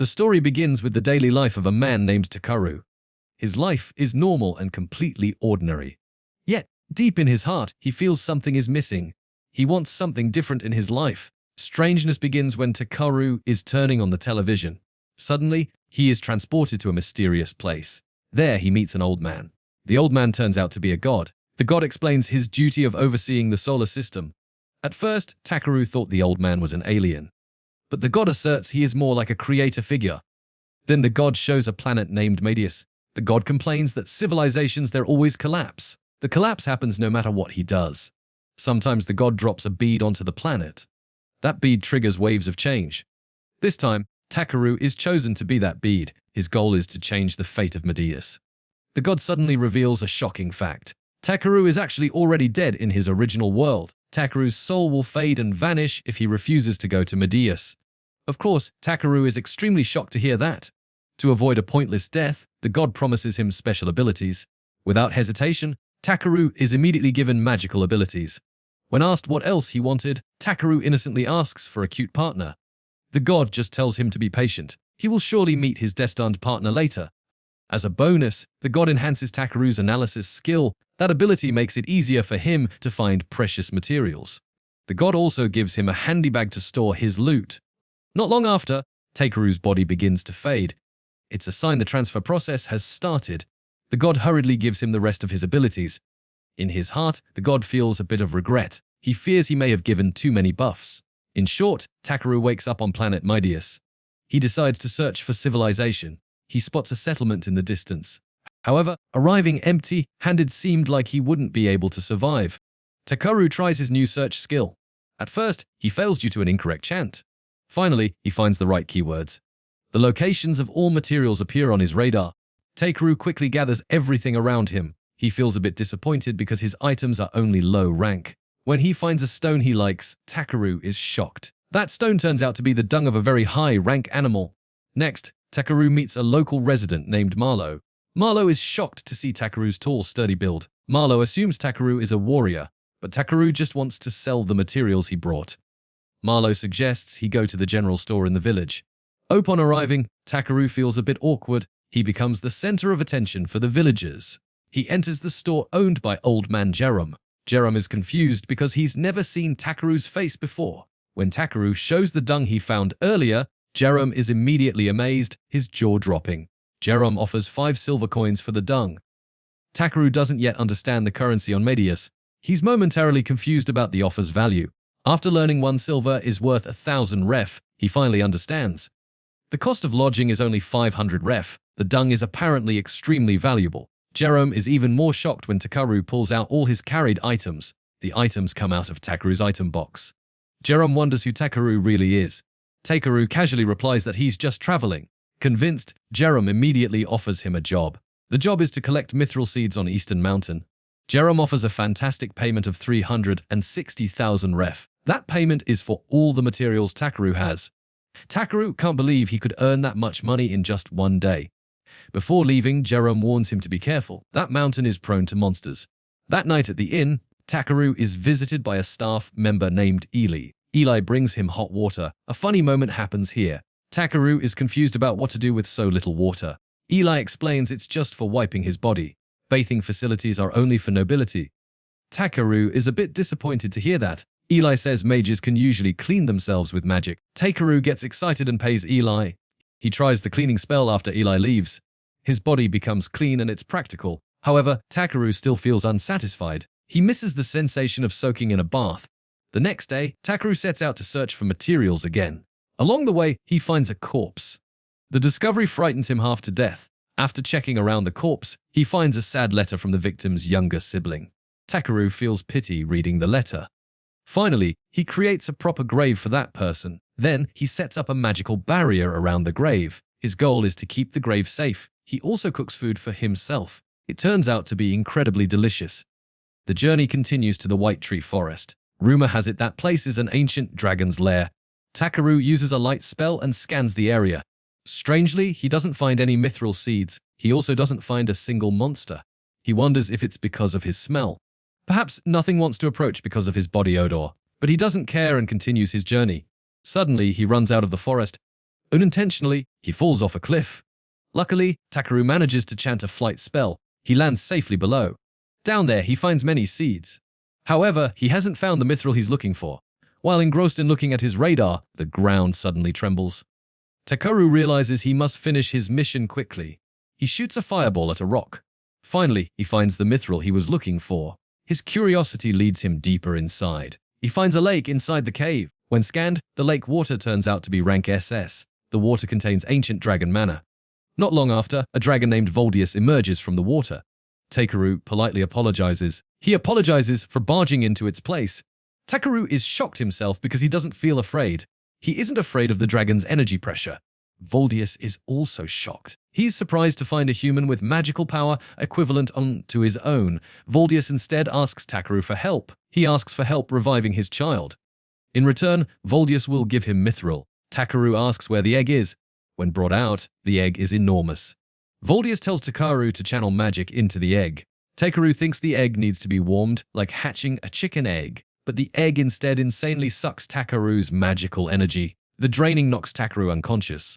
The story begins with the daily life of a man named Takaru. His life is normal and completely ordinary. Yet, deep in his heart, he feels something is missing. He wants something different in his life. Strangeness begins when Takaru is turning on the television. Suddenly, he is transported to a mysterious place. There, he meets an old man. The old man turns out to be a god. The god explains his duty of overseeing the solar system. At first, Takaru thought the old man was an alien. But the god asserts he is more like a creator figure. Then the god shows a planet named Medius. The god complains that civilizations there always collapse. The collapse happens no matter what he does. Sometimes the god drops a bead onto the planet. That bead triggers waves of change. This time, Takaru is chosen to be that bead. His goal is to change the fate of Medius. The god suddenly reveals a shocking fact. Takaru is actually already dead in his original world. Takaru's soul will fade and vanish if he refuses to go to Medius. Of course, Takaru is extremely shocked to hear that. To avoid a pointless death, the god promises him special abilities. Without hesitation, Takaru is immediately given magical abilities. When asked what else he wanted, Takaru innocently asks for a cute partner. The god just tells him to be patient. He will surely meet his destined partner later. As a bonus, the god enhances Takaru's analysis skill. That ability makes it easier for him to find precious materials. The god also gives him a handy bag to store his loot. Not long after, Takaru's body begins to fade. It's a sign the transfer process has started. The god hurriedly gives him the rest of his abilities. In his heart, the god feels a bit of regret. He fears he may have given too many buffs. In short, Takaru wakes up on planet Medius. He decides to search for civilization. He spots a settlement in the distance. However, arriving empty-handed seemed like he wouldn't be able to survive. Takaru tries his new search skill. At first, he fails due to an incorrect chant. Finally, he finds the right keywords. The locations of all materials appear on his radar. Takaru quickly gathers everything around him. He feels a bit disappointed because his items are only low rank. When he finds a stone he likes, Takaru is shocked. That stone turns out to be the dung of a very high-rank animal. Next, Takaru meets a local resident named Marlo. Marlo is shocked to see Takaru's tall, sturdy build. Marlo assumes Takaru is a warrior, but Takaru just wants to sell the materials he brought. Marlo suggests he go to the general store in the village. Upon arriving, Takaru feels a bit awkward. He becomes the center of attention for the villagers. He enters the store owned by old man Jerome. Jerome is confused because he's never seen Takaru's face before. When Takaru shows the dung he found earlier, Jerome is immediately amazed, his jaw dropping. Jerome offers 5 silver coins for the dung. Takaru doesn't yet understand the currency on Medius. He's momentarily confused about the offer's value. After learning 1 silver is worth 1,000 ref, he finally understands. The cost of lodging is only 500 ref. The dung is apparently extremely valuable. Jerome is even more shocked when Takaru pulls out all his carried items. The items come out of Takaru's item box. Jerome wonders who Takaru really is. Takaru casually replies that he's just traveling. Convinced, Jerome immediately offers him a job. The job is to collect mithril seeds on Eastern Mountain. Jerome offers a fantastic payment of 360,000 ref. That payment is for all the materials Takaru has. Takaru can't believe he could earn that much money in just one day. Before leaving, Jerome warns him to be careful. That mountain is prone to monsters. That night at the inn, Takaru is visited by a staff member named Eli. Eli brings him hot water. A funny moment happens here. Takaru is confused about what to do with so little water. Eli explains it's just for wiping his body. Bathing facilities are only for nobility. Takaru is a bit disappointed to hear that. Eli says mages can usually clean themselves with magic. Takaru gets excited and pays Eli. He tries the cleaning spell after Eli leaves. His body becomes clean and it's practical. However, Takaru still feels unsatisfied. He misses the sensation of soaking in a bath. The next day, Takaru sets out to search for materials again. Along the way, he finds a corpse. The discovery frightens him half to death. After checking around the corpse, he finds a sad letter from the victim's younger sibling. Takaru feels pity reading the letter. Finally, he creates a proper grave for that person. Then, he sets up a magical barrier around the grave. His goal is to keep the grave safe. He also cooks food for himself. It turns out to be incredibly delicious. The journey continues to the White Tree Forest. Rumor has it that place is an ancient dragon's lair. Takaru uses a light spell and scans the area. Strangely, he doesn't find any mithril seeds. He also doesn't find a single monster. He wonders if it's because of his smell. Perhaps nothing wants to approach because of his body odor, but he doesn't care and continues his journey. Suddenly, he runs out of the forest. Unintentionally, he falls off a cliff. Luckily, Takaru manages to chant a flight spell. He lands safely below. Down there, he finds many seeds. However, he hasn't found the mithril he's looking for. While engrossed in looking at his radar, the ground suddenly trembles. Takaru realizes he must finish his mission quickly. He shoots a fireball at a rock. Finally, he finds the mithril he was looking for. His curiosity leads him deeper inside. He finds a lake inside the cave. When scanned, the lake water turns out to be rank SS. The water contains ancient dragon mana. Not long after, a dragon named Voldius emerges from the water. Takaru politely apologizes. He apologizes for barging into its place. Takaru is shocked himself because he doesn't feel afraid. He isn't afraid of the dragon's energy pressure. Voldius is also shocked. He's surprised to find a human with magical power equivalent to his own. Voldius instead asks Takaru for help. He asks for help reviving his child. In return, Voldius will give him mithril. Takaru asks where the egg is. When brought out, the egg is enormous. Voldius tells Takaru to channel magic into the egg. Takaru thinks the egg needs to be warmed, like hatching a chicken egg. But the egg instead insanely sucks Takaru's magical energy. The draining knocks Takaru unconscious.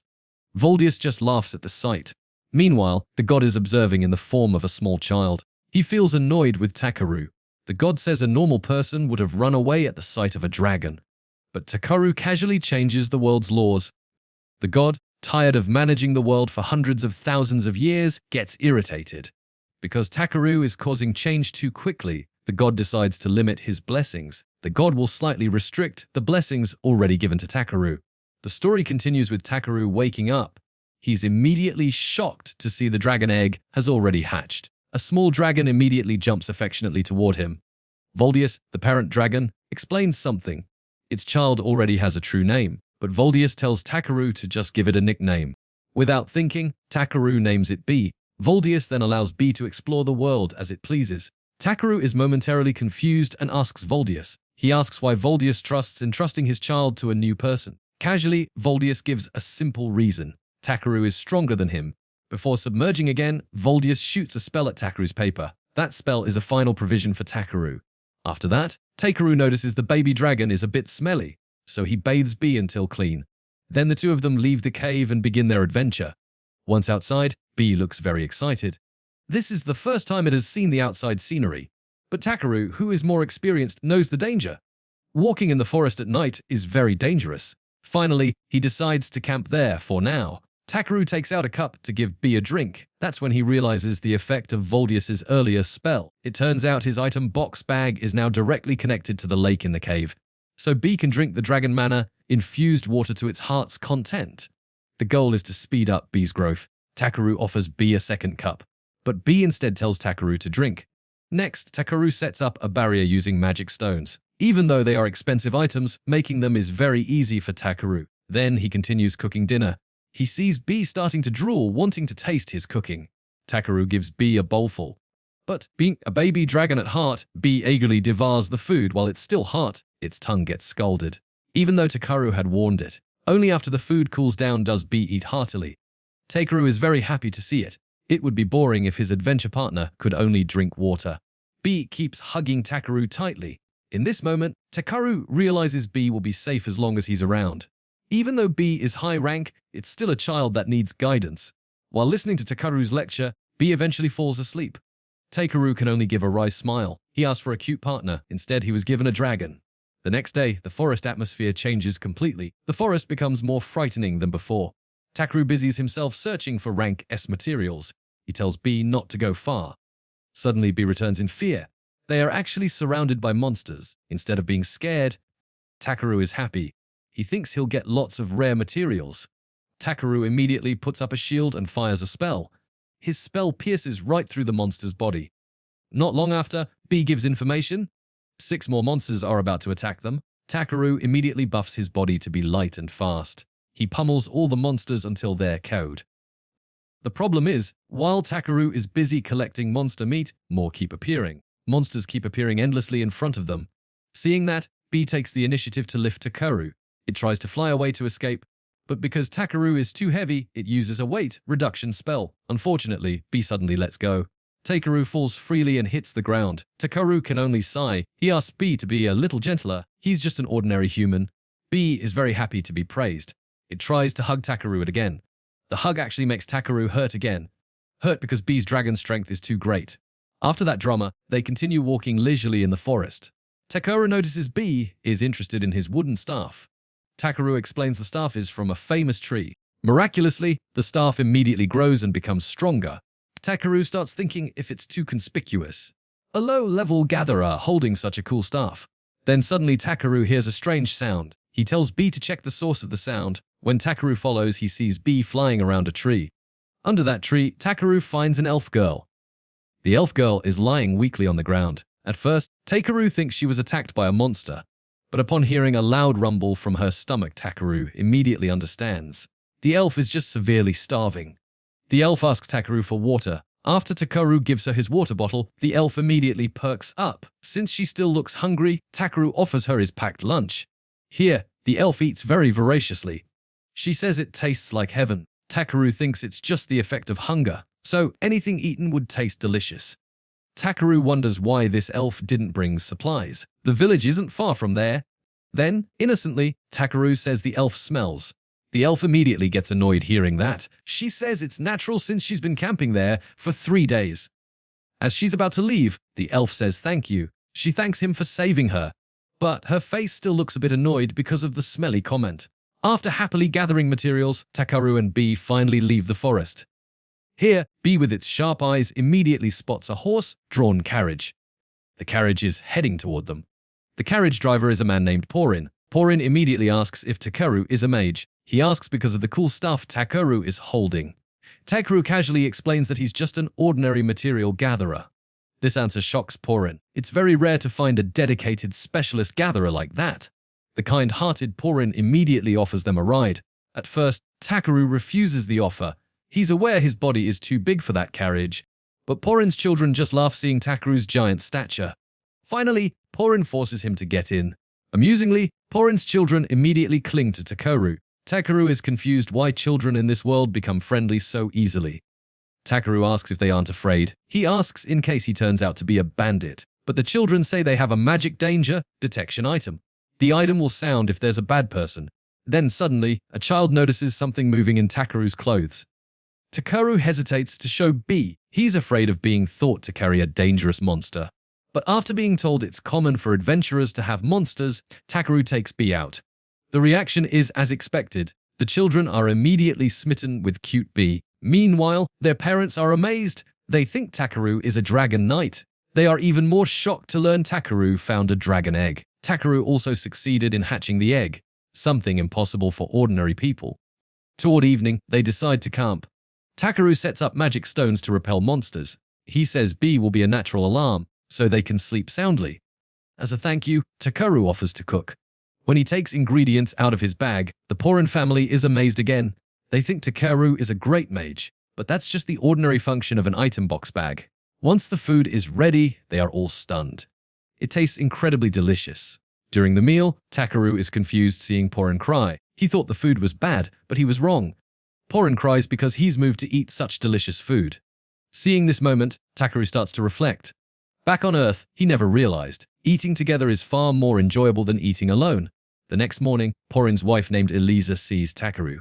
Voldius just laughs at the sight. Meanwhile, the god is observing in the form of a small child. He feels annoyed with Takaru. The god says a normal person would have run away at the sight of a dragon. But Takaru casually changes the world's laws. The god, tired of managing the world for hundreds of thousands of years, gets irritated. Because Takaru is causing change too quickly, the god decides to limit his blessings. The god will slightly restrict the blessings already given to Takaru. The story continues with Takaru waking up. He's immediately shocked to see the dragon egg has already hatched. A small dragon immediately jumps affectionately toward him. Voldius, the parent dragon, explains something. Its child already has a true name, but Voldius tells Takaru to just give it a nickname. Without thinking, Takaru names it B. Voldius then allows B to explore the world as it pleases. Takaru is momentarily confused and asks Voldius. He asks why Voldius trusts entrusting his child to a new person. Casually, Voldius gives a simple reason. Takaru is stronger than him. Before submerging again, Voldius shoots a spell at Takaru's paper. That spell is a final provision for Takaru. After that, Takaru notices the baby dragon is a bit smelly, so he bathes B until clean. Then the two of them leave the cave and begin their adventure. Once outside, B looks very excited. This is the first time it has seen the outside scenery. But Takaru, who is more experienced, knows the danger. Walking in the forest at night is very dangerous. Finally, he decides to camp there for now. Takaru takes out a cup to give B a drink. That's when he realizes the effect of Voldius's earlier spell. It turns out his item box bag is now directly connected to the lake in the cave. So B can drink the dragon mana, infused water to its heart's content. The goal is to speed up B's growth. Takaru offers B a second cup, but B instead tells Takaru to drink. Next, Takaru sets up a barrier using magic stones. Even though they are expensive items, making them is very easy for Takaru. Then he continues cooking dinner. He sees B starting to drool, wanting to taste his cooking. Takaru gives B a bowlful. But being a baby dragon at heart, B eagerly devours the food while it's still hot. Its tongue gets scalded. Even though Takaru had warned it, only after the food cools down does B eat heartily. Takaru is very happy to see it. It would be boring if his adventure partner could only drink water. B keeps hugging Takaru tightly. In this moment, Takaru realizes B will be safe as long as he's around. Even though B is high rank, it's still a child that needs guidance. While listening to Takaru's lecture, B eventually falls asleep. Takaru can only give a wry smile. He asked for a cute partner. Instead, he was given a dragon. The next day, the forest atmosphere changes completely. The forest becomes more frightening than before. Takaru busies himself searching for rank S materials. He tells B not to go far. Suddenly, B returns in fear. They are actually surrounded by monsters. Instead of being scared, Takaru is happy. He thinks he'll get lots of rare materials. Takaru immediately puts up a shield and fires a spell. His spell pierces right through the monster's body. Not long after, B gives information. 6 more monsters are about to attack them. Takaru immediately buffs his body to be light and fast. He pummels all the monsters until they're KO'd. The problem is, while Takaru is busy collecting monster meat, more keep appearing. Monsters keep appearing endlessly in front of them. Seeing that, B takes the initiative to lift Takaru. It tries to fly away to escape, but because Takaru is too heavy, it uses a weight reduction spell. Unfortunately, B suddenly lets go. Takaru falls freely and hits the ground. Takaru can only sigh. He asks B to be a little gentler. He's just an ordinary human. B is very happy to be praised. It tries to hug Takaru again. The hug actually makes Takaru hurt again. Hurt because B's dragon strength is too great. After that drama, they continue walking leisurely in the forest. Takaru notices B is interested in his wooden staff. Takaru explains the staff is from a famous tree. Miraculously, the staff immediately grows and becomes stronger. Takaru starts thinking if it's too conspicuous. A low-level gatherer holding such a cool staff. Then suddenly Takaru hears a strange sound. He tells B to check the source of the sound. When Takaru follows, he sees B flying around a tree. Under that tree, Takaru finds an elf girl. The elf girl is lying weakly on the ground. At first, Takaru thinks she was attacked by a monster. But upon hearing a loud rumble from her stomach, Takaru immediately understands. The elf is just severely starving. The elf asks Takaru for water. After Takaru gives her his water bottle, the elf immediately perks up. Since she still looks hungry, Takaru offers her his packed lunch. Here, the elf eats very voraciously. She says it tastes like heaven. Takaru thinks it's just the effect of hunger, so anything eaten would taste delicious. Takaru wonders why this elf didn't bring supplies. The village isn't far from there. Then, innocently, Takaru says the elf smells. The elf immediately gets annoyed hearing that. She says it's natural since she's been camping there for 3 days. As she's about to leave, the elf says thank you. She thanks him for saving her. But her face still looks a bit annoyed because of the smelly comment. After happily gathering materials, Takaru and B finally leave the forest. Here, B with its sharp eyes immediately spots a horse-drawn carriage. The carriage is heading toward them. The carriage driver is a man named Porin. Porin immediately asks if Takaru is a mage. He asks because of the cool stuff Takaru is holding. Takaru casually explains that he's just an ordinary material gatherer. This answer shocks Porin. It's very rare to find a dedicated specialist gatherer like that. The kind-hearted Porin immediately offers them a ride. At first, Takaru refuses the offer. He's aware his body is too big for that carriage, but Porin's children just laugh seeing Takaru's giant stature. Finally, Porin forces him to get in. Amusingly, Porin's children immediately cling to Takaru. Takaru is confused why children in this world become friendly so easily. Takaru asks if they aren't afraid. He asks in case he turns out to be a bandit, but the children say they have a magic danger detection item. The item will sound if there's a bad person. Then suddenly, a child notices something moving in Takaru's clothes. Takaru hesitates to show B. He's afraid of being thought to carry a dangerous monster. But after being told it's common for adventurers to have monsters, Takaru takes B out. The reaction is as expected. The children are immediately smitten with cute B. Meanwhile, their parents are amazed. They think Takaru is a dragon knight. They are even more shocked to learn Takaru found a dragon egg. Takaru also succeeded in hatching the egg, something impossible for ordinary people. Toward evening, they decide to camp. Takaru sets up magic stones to repel monsters. He says B will be a natural alarm, so they can sleep soundly. As a thank you, Takaru offers to cook. When he takes ingredients out of his bag, the Porin family is amazed again. They think Takaru is a great mage, but that's just the ordinary function of an item box bag. Once the food is ready, they are all stunned. It tastes incredibly delicious. During the meal, Takaru is confused seeing Porin cry. He thought the food was bad, but he was wrong. Porin cries because he's moved to eat such delicious food. Seeing this moment, Takaru starts to reflect. Back on Earth, he never realized. Eating together is far more enjoyable than eating alone. The next morning, Porin's wife named Eliza sees Takaru.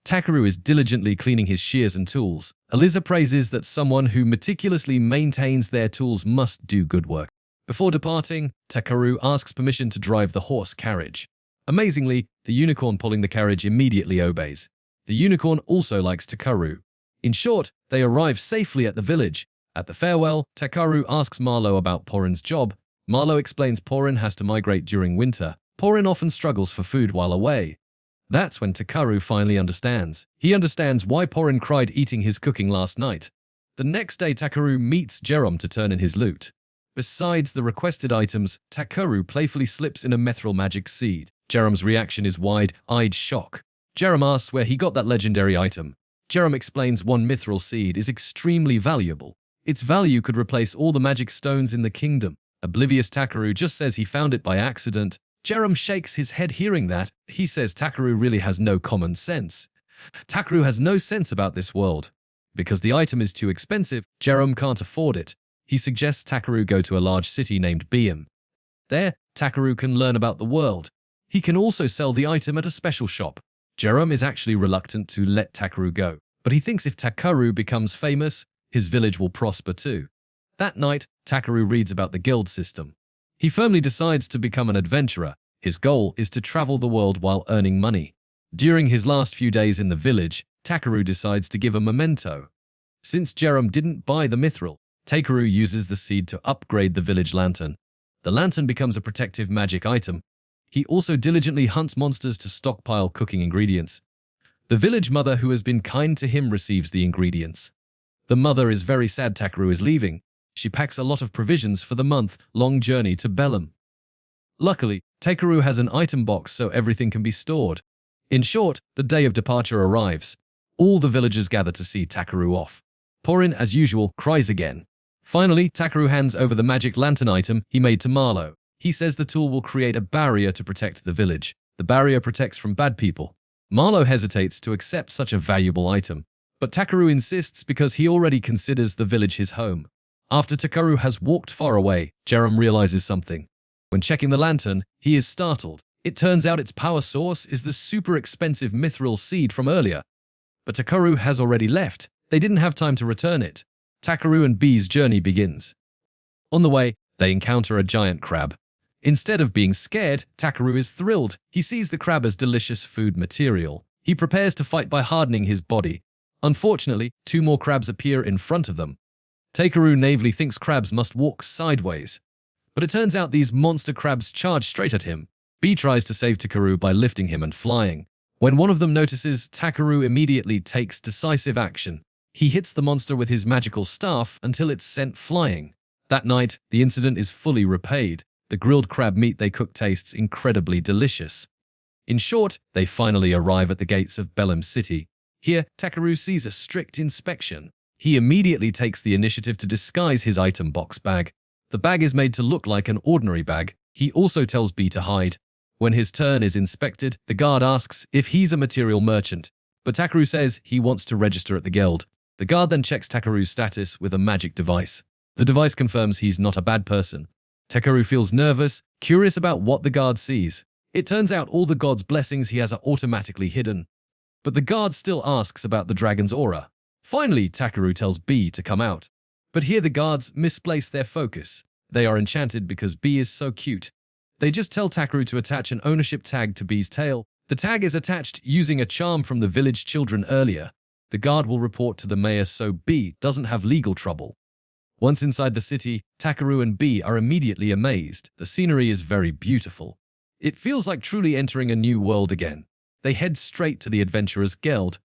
Takaru is diligently cleaning his shears and tools. Eliza praises that someone who meticulously maintains their tools must do good work. Before departing, Takaru asks permission to drive the horse carriage. Amazingly, the unicorn pulling the carriage immediately obeys. The unicorn also likes Takaru. In short, they arrive safely at the village. At the farewell, Takaru asks Marlo about Porin's job. Marlo explains Porin has to migrate during winter. Porin often struggles for food while away. That's when Takaru finally understands. He understands why Porin cried eating his cooking last night. The next day, Takaru meets Jerome to turn in his loot. Besides the requested items, Takaru playfully slips in a mithril magic seed. Jerome's reaction is wide-eyed shock. Jerome asks where he got that legendary item. Jerome explains one mithril seed is extremely valuable. Its value could replace all the magic stones in the kingdom. Oblivious Takaru just says he found it by accident. Jerome shakes his head hearing that. He says Takaru really has no common sense. Takaru has no sense about this world. Because the item is too expensive, Jerome can't afford it. He suggests Takaru go to a large city named Bellum. There, Takaru can learn about the world. He can also sell the item at a special shop. Jerome is actually reluctant to let Takaru go, but he thinks if Takaru becomes famous, his village will prosper too. That night, Takaru reads about the guild system. He firmly decides to become an adventurer. His goal is to travel the world while earning money. During his last few days in the village, Takaru decides to give a memento. Since Jerome didn't buy the mithril, Takaru uses the seed to upgrade the village lantern. The lantern becomes a protective magic item. He also diligently hunts monsters to stockpile cooking ingredients. The village mother who has been kind to him receives the ingredients. The mother is very sad Takaru is leaving. She packs a lot of provisions for the month-long journey to Bellum. Luckily, Takaru has an item box so everything can be stored. In short, the day of departure arrives. All the villagers gather to see Takaru off. Porin, as usual, cries again. Finally, Takaru hands over the magic lantern item he made to Marlo. He says the tool will create a barrier to protect the village. The barrier protects from bad people. Marlo hesitates to accept such a valuable item, but Takaru insists because he already considers the village his home. After Takaru has walked far away, Jerome realizes something. When checking the lantern, he is startled. It turns out its power source is the super expensive mithril seed from earlier. But Takaru has already left. They didn't have time to return it. Takaru and B's journey begins. On the way, they encounter a giant crab. Instead of being scared, Takaru is thrilled. He sees the crab as delicious food material. He prepares to fight by hardening his body. Unfortunately, 2 more crabs appear in front of them. Takaru naively thinks crabs must walk sideways. But it turns out these monster crabs charge straight at him. B tries to save Takaru by lifting him and flying. When one of them notices, Takaru immediately takes decisive action. He hits the monster with his magical staff until it's sent flying. That night, the incident is fully repaid. The grilled crab meat they cook tastes incredibly delicious. In short, they finally arrive at the gates of Bellum city. Here, Takaru sees a strict inspection. He immediately takes the initiative to disguise his item box bag. The bag is made to look like an ordinary bag. He also tells B to hide. When his turn is inspected, the guard asks if he's a material merchant, but Takaru says he wants to register at the guild. The guard then checks Takaru's status with a magic device. The device confirms he's not a bad person. Takaru feels nervous, curious about what the guard sees. It turns out all the god's blessings he has are automatically hidden. But the guard still asks about the dragon's aura. Finally, Takaru tells B to come out. But here the guards misplace their focus. They are enchanted because B is so cute. They just tell Takaru to attach an ownership tag to B's tail. The tag is attached using a charm from the village children earlier. The guard will report to the mayor so B doesn't have legal trouble. Once inside the city, Takaru and B are immediately amazed. The scenery is very beautiful. It feels like truly entering a new world again. They head straight to the Adventurers Guild.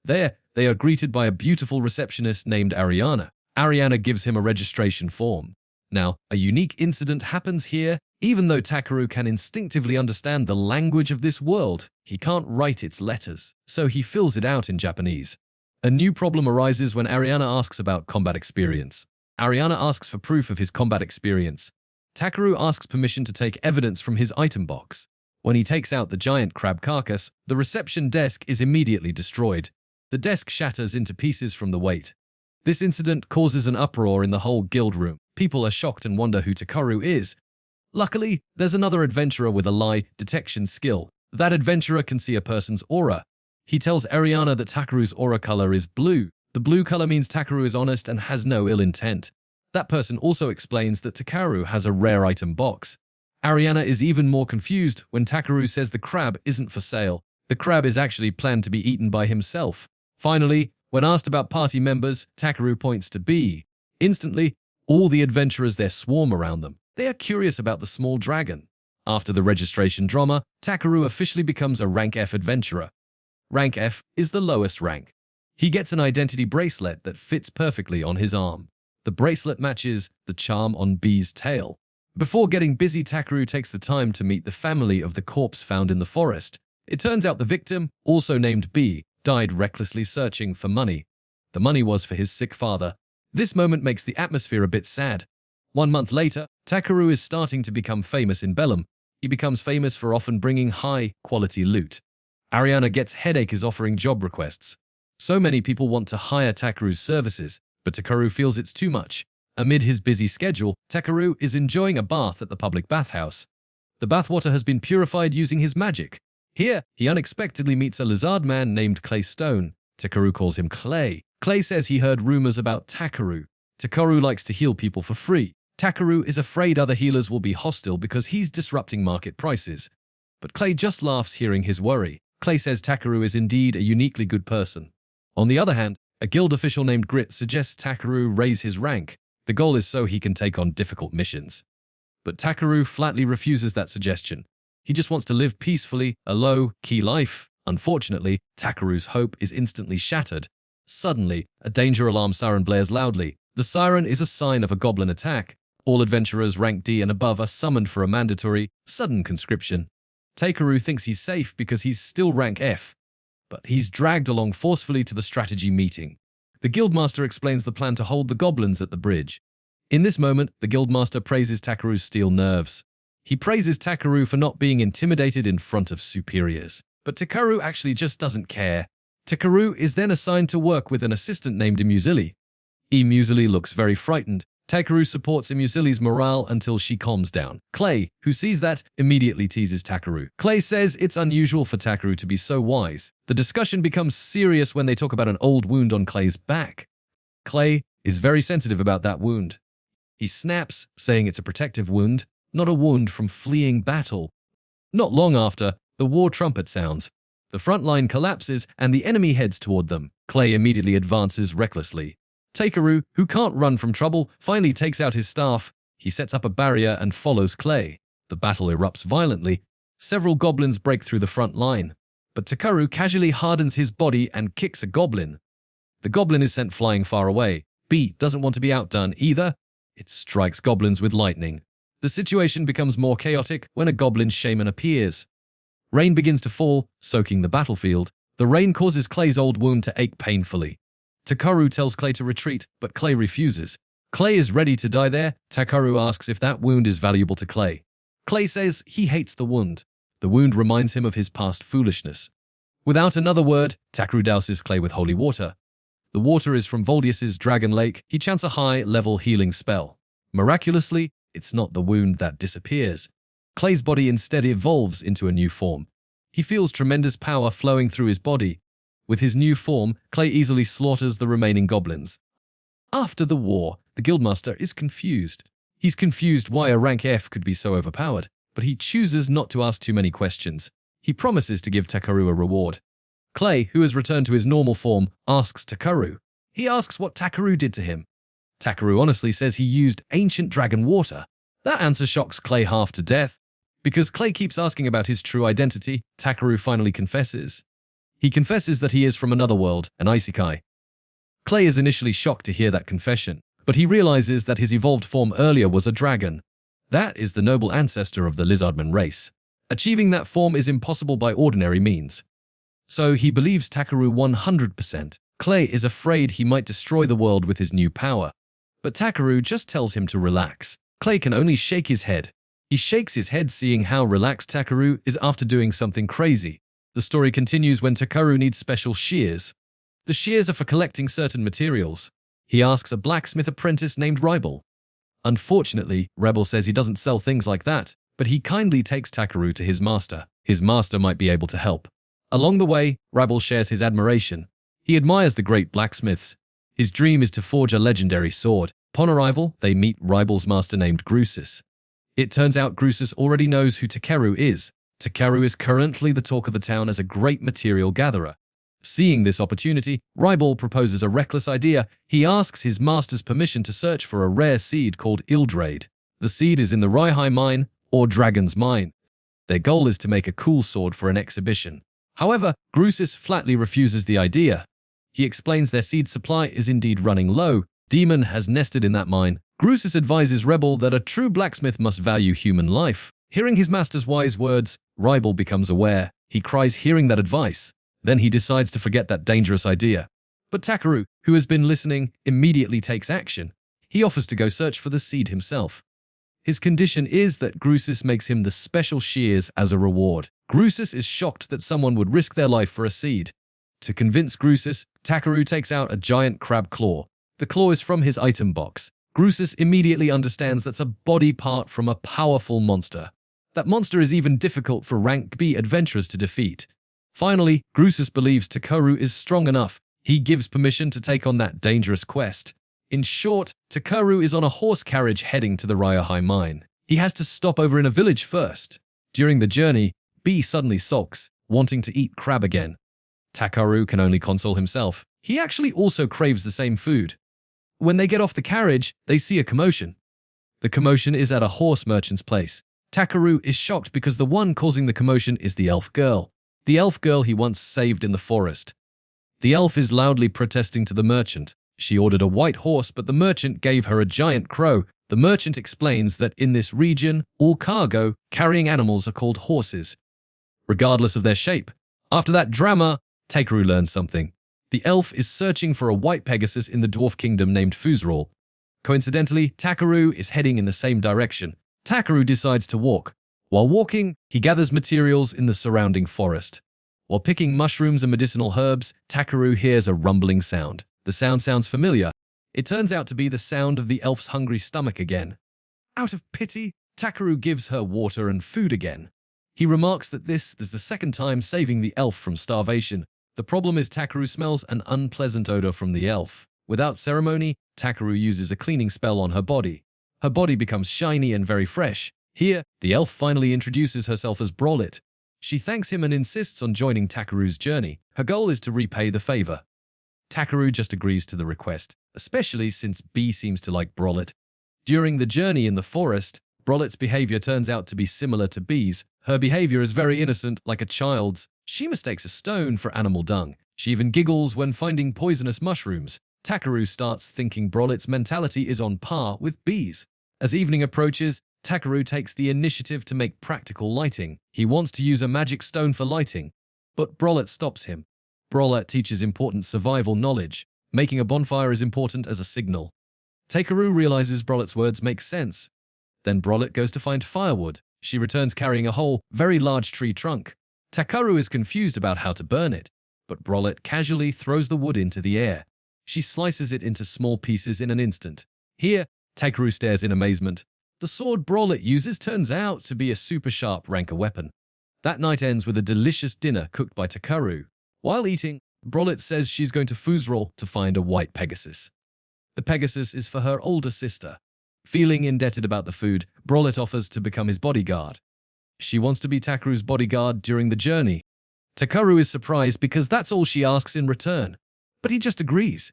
There, they are greeted by a beautiful receptionist named Ariana. Ariana gives him a registration form. Now, a unique incident happens here. Even though Takaru can instinctively understand the language of this world, he can't write its letters, so he fills it out in Japanese. A new problem arises when Ariana asks about combat experience. Ariana asks for proof of his combat experience. Takaru asks permission to take evidence from his item box. When he takes out the giant crab carcass, the reception desk is immediately destroyed. The desk shatters into pieces from the weight. This incident causes an uproar in the whole guild room. People are shocked and wonder who Takaru is. Luckily, there's another adventurer with a lie detection skill. That adventurer can see a person's aura. He tells Ariana that Takaru's aura color is blue. The blue color means Takaru is honest and has no ill intent. That person also explains that Takaru has a rare item box. Ariana is even more confused when Takaru says the crab isn't for sale. The crab is actually planned to be eaten by himself. Finally, when asked about party members, Takaru points to B. Instantly, all the adventurers there swarm around them. They are curious about the small dragon. After the registration drama, Takaru officially becomes a rank F adventurer. Rank F is the lowest rank. He gets an identity bracelet that fits perfectly on his arm. The bracelet matches the charm on B's tail. Before getting busy, Takaru takes the time to meet the family of the corpse found in the forest. It turns out the victim, also named B, died recklessly searching for money. The money was for his sick father. This moment makes the atmosphere a bit sad. 1 month later, Takaru is starting to become famous in Bellum. He becomes famous for often bringing high-quality loot. Ariana gets headache is offering job requests. So many people want to hire Takaru's services, but Takaru feels it's too much. Amid his busy schedule, Takaru is enjoying a bath at the public bathhouse. The bathwater has been purified using his magic. Here, he unexpectedly meets a lizard man named Klay Stone. Takaru calls him Klay. Klay says he heard rumors about Takaru. Takaru likes to heal people for free. Takaru is afraid other healers will be hostile because he's disrupting market prices. But Klay just laughs hearing his worry. Klay says Takaru is indeed a uniquely good person. On the other hand, a guild official named Grit suggests Takaru raise his rank. The goal is so he can take on difficult missions. But Takaru flatly refuses that suggestion. He just wants to live peacefully, a low-key life. Unfortunately, Takaru's hope is instantly shattered. Suddenly, a danger alarm siren blares loudly. The siren is a sign of a goblin attack. All adventurers rank D and above are summoned for a mandatory, sudden conscription. Takaru thinks he's safe because he's still rank F, but he's dragged along forcefully to the strategy meeting. The guildmaster explains the plan to hold the goblins at the bridge. In this moment, the guildmaster praises Takaru's steel nerves. He praises Takaru for not being intimidated in front of superiors. But Takaru actually just doesn't care. Takaru is then assigned to work with an assistant named Emusili. Emusili looks very frightened. Takaru supports Emusili's morale until she calms down. Klay, who sees that, immediately teases Takaru. Klay says it's unusual for Takaru to be so wise. The discussion becomes serious when they talk about an old wound on Klay's back. Klay is very sensitive about that wound. He snaps, saying it's a protective wound, not a wound from fleeing battle. Not long after, the war trumpet sounds. The front line collapses and the enemy heads toward them. Klay immediately advances recklessly. Takaru, who can't run from trouble, finally takes out his staff. He sets up a barrier and follows Klay. The battle erupts violently. Several goblins break through the front line. But Takaru casually hardens his body and kicks a goblin. The goblin is sent flying far away. B doesn't want to be outdone either. It strikes goblins with lightning. The situation becomes more chaotic when a goblin shaman appears. Rain begins to fall, soaking the battlefield. The rain causes Klay's old wound to ache painfully. Takaru tells Klay to retreat, but Klay refuses. Klay is ready to die there. Takaru asks if that wound is valuable to Klay. Klay says he hates the wound. The wound reminds him of his past foolishness. Without another word, Takaru douses Klay with holy water. The water is from Voldius's Dragon Lake. He chants a high-level healing spell. Miraculously, it's not the wound that disappears. Klay's body instead evolves into a new form. He feels tremendous power flowing through his body. With his new form, Klay easily slaughters the remaining goblins. After the war, the guildmaster is confused. He's confused why a rank F could be so overpowered, but he chooses not to ask too many questions. He promises to give Takaru a reward. Klay, who has returned to his normal form, asks Takaru. He asks what Takaru did to him. Takaru honestly says he used ancient dragon water. That answer shocks Klay half to death. Because Klay keeps asking about his true identity, Takaru finally confesses. He confesses that he is from another world, an isekai. Klay is initially shocked to hear that confession, but he realizes that his evolved form earlier was a dragon. That is the noble ancestor of the lizardman race. Achieving that form is impossible by ordinary means. So he believes Takaru 100%. Klay is afraid he might destroy the world with his new power. But Takaru just tells him to relax. Klay can only shake his head. He shakes his head seeing how relaxed Takaru is after doing something crazy. The story continues when Takaru needs special shears. The shears are for collecting certain materials. He asks a blacksmith apprentice named Reborn. Unfortunately, Rebel says he doesn't sell things like that, but he kindly takes Takaru to his master. His master might be able to help. Along the way, Rebel shares his admiration. He admires the great blacksmiths. His dream is to forge a legendary sword. Upon arrival, they meet Rebel's master named Grusus. It turns out Grusus already knows who Takaru is. Takaru is currently the talk of the town as a great material gatherer. Seeing this opportunity, Rebel proposes a reckless idea. He asks his master's permission to search for a rare seed called Ildrade. The seed is in the Raihai mine, or Dragon's Mine. Their goal is to make a cool sword for an exhibition. However, Grusus flatly refuses the idea. He explains their seed supply is indeed running low. Demon has nested in that mine. Grusus advises Rebel that a true blacksmith must value human life. Hearing his master's wise words, Rebel becomes aware. He cries hearing that advice. Then he decides to forget that dangerous idea. But Takaru, who has been listening, immediately takes action. He offers to go search for the seed himself. His condition is that Grusus makes him the special shears as a reward. Grusus is shocked that someone would risk their life for a seed. To convince Grusus, Takaru takes out a giant crab claw. The claw is from his item box. Grusus immediately understands that's a body part from a powerful monster. That monster is even difficult for rank B adventurers to defeat. Finally, Grusus believes Takaru is strong enough. He gives permission to take on that dangerous quest. In short, Takaru is on a horse carriage heading to the Raiahai mine. He has to stop over in a village first. During the journey, B suddenly sulks, wanting to eat crab again. Takaru can only console himself. He actually also craves the same food. When they get off the carriage, they see a commotion. The commotion is at a horse merchant's place. Takaru is shocked because the one causing the commotion is the elf girl. The elf girl he once saved in the forest. The elf is loudly protesting to the merchant. She ordered a white horse, but the merchant gave her a giant crow. The merchant explains that in this region, all cargo carrying animals are called horses, regardless of their shape. After that drama, Takaru learns something. The elf is searching for a white Pegasus in the dwarf kingdom named Fuzral. Coincidentally, Takaru is heading in the same direction. Takaru decides to walk. While walking, he gathers materials in the surrounding forest. While picking mushrooms and medicinal herbs, Takaru hears a rumbling sound. The sound sounds familiar. It turns out to be the sound of the elf's hungry stomach again. Out of pity, Takaru gives her water and food again. He remarks that this is the second time saving the elf from starvation. The problem is Takaru smells an unpleasant odor from the elf. Without ceremony, Takaru uses a cleaning spell on her body. Her body becomes shiny and very fresh. Here, the elf finally introduces herself as Brollet. She thanks him and insists on joining Takaru's journey. Her goal is to repay the favor. Takaru just agrees to the request, especially since B seems to like Brollet. During the journey in the forest, Brollet's behavior turns out to be similar to B's. Her behavior is very innocent, like a child's. She mistakes a stone for animal dung. She even giggles when finding poisonous mushrooms. Takaru starts thinking Brollet's mentality is on par with B's. As evening approaches, Takaru takes the initiative to make practical lighting. He wants to use a magic stone for lighting, but Brollet stops him. Brollet teaches important survival knowledge. Making a bonfire is important as a signal. Takaru realizes Brollet's words make sense. Then Brollet goes to find firewood. She returns carrying a whole, very large tree trunk. Takaru is confused about how to burn it, but Brollet casually throws the wood into the air. She slices it into small pieces in an instant. Here, Takaru stares in amazement. The sword Brollet uses turns out to be a super sharp rancor weapon. That night ends with a delicious dinner cooked by Takaru. While eating, Brollet says she's going to Fuzral to find a white Pegasus. The Pegasus is for her older sister. Feeling indebted about the food, Brollet offers to become his bodyguard. She wants to be Takaru's bodyguard during the journey. Takaru is surprised because that's all she asks in return, but he just agrees.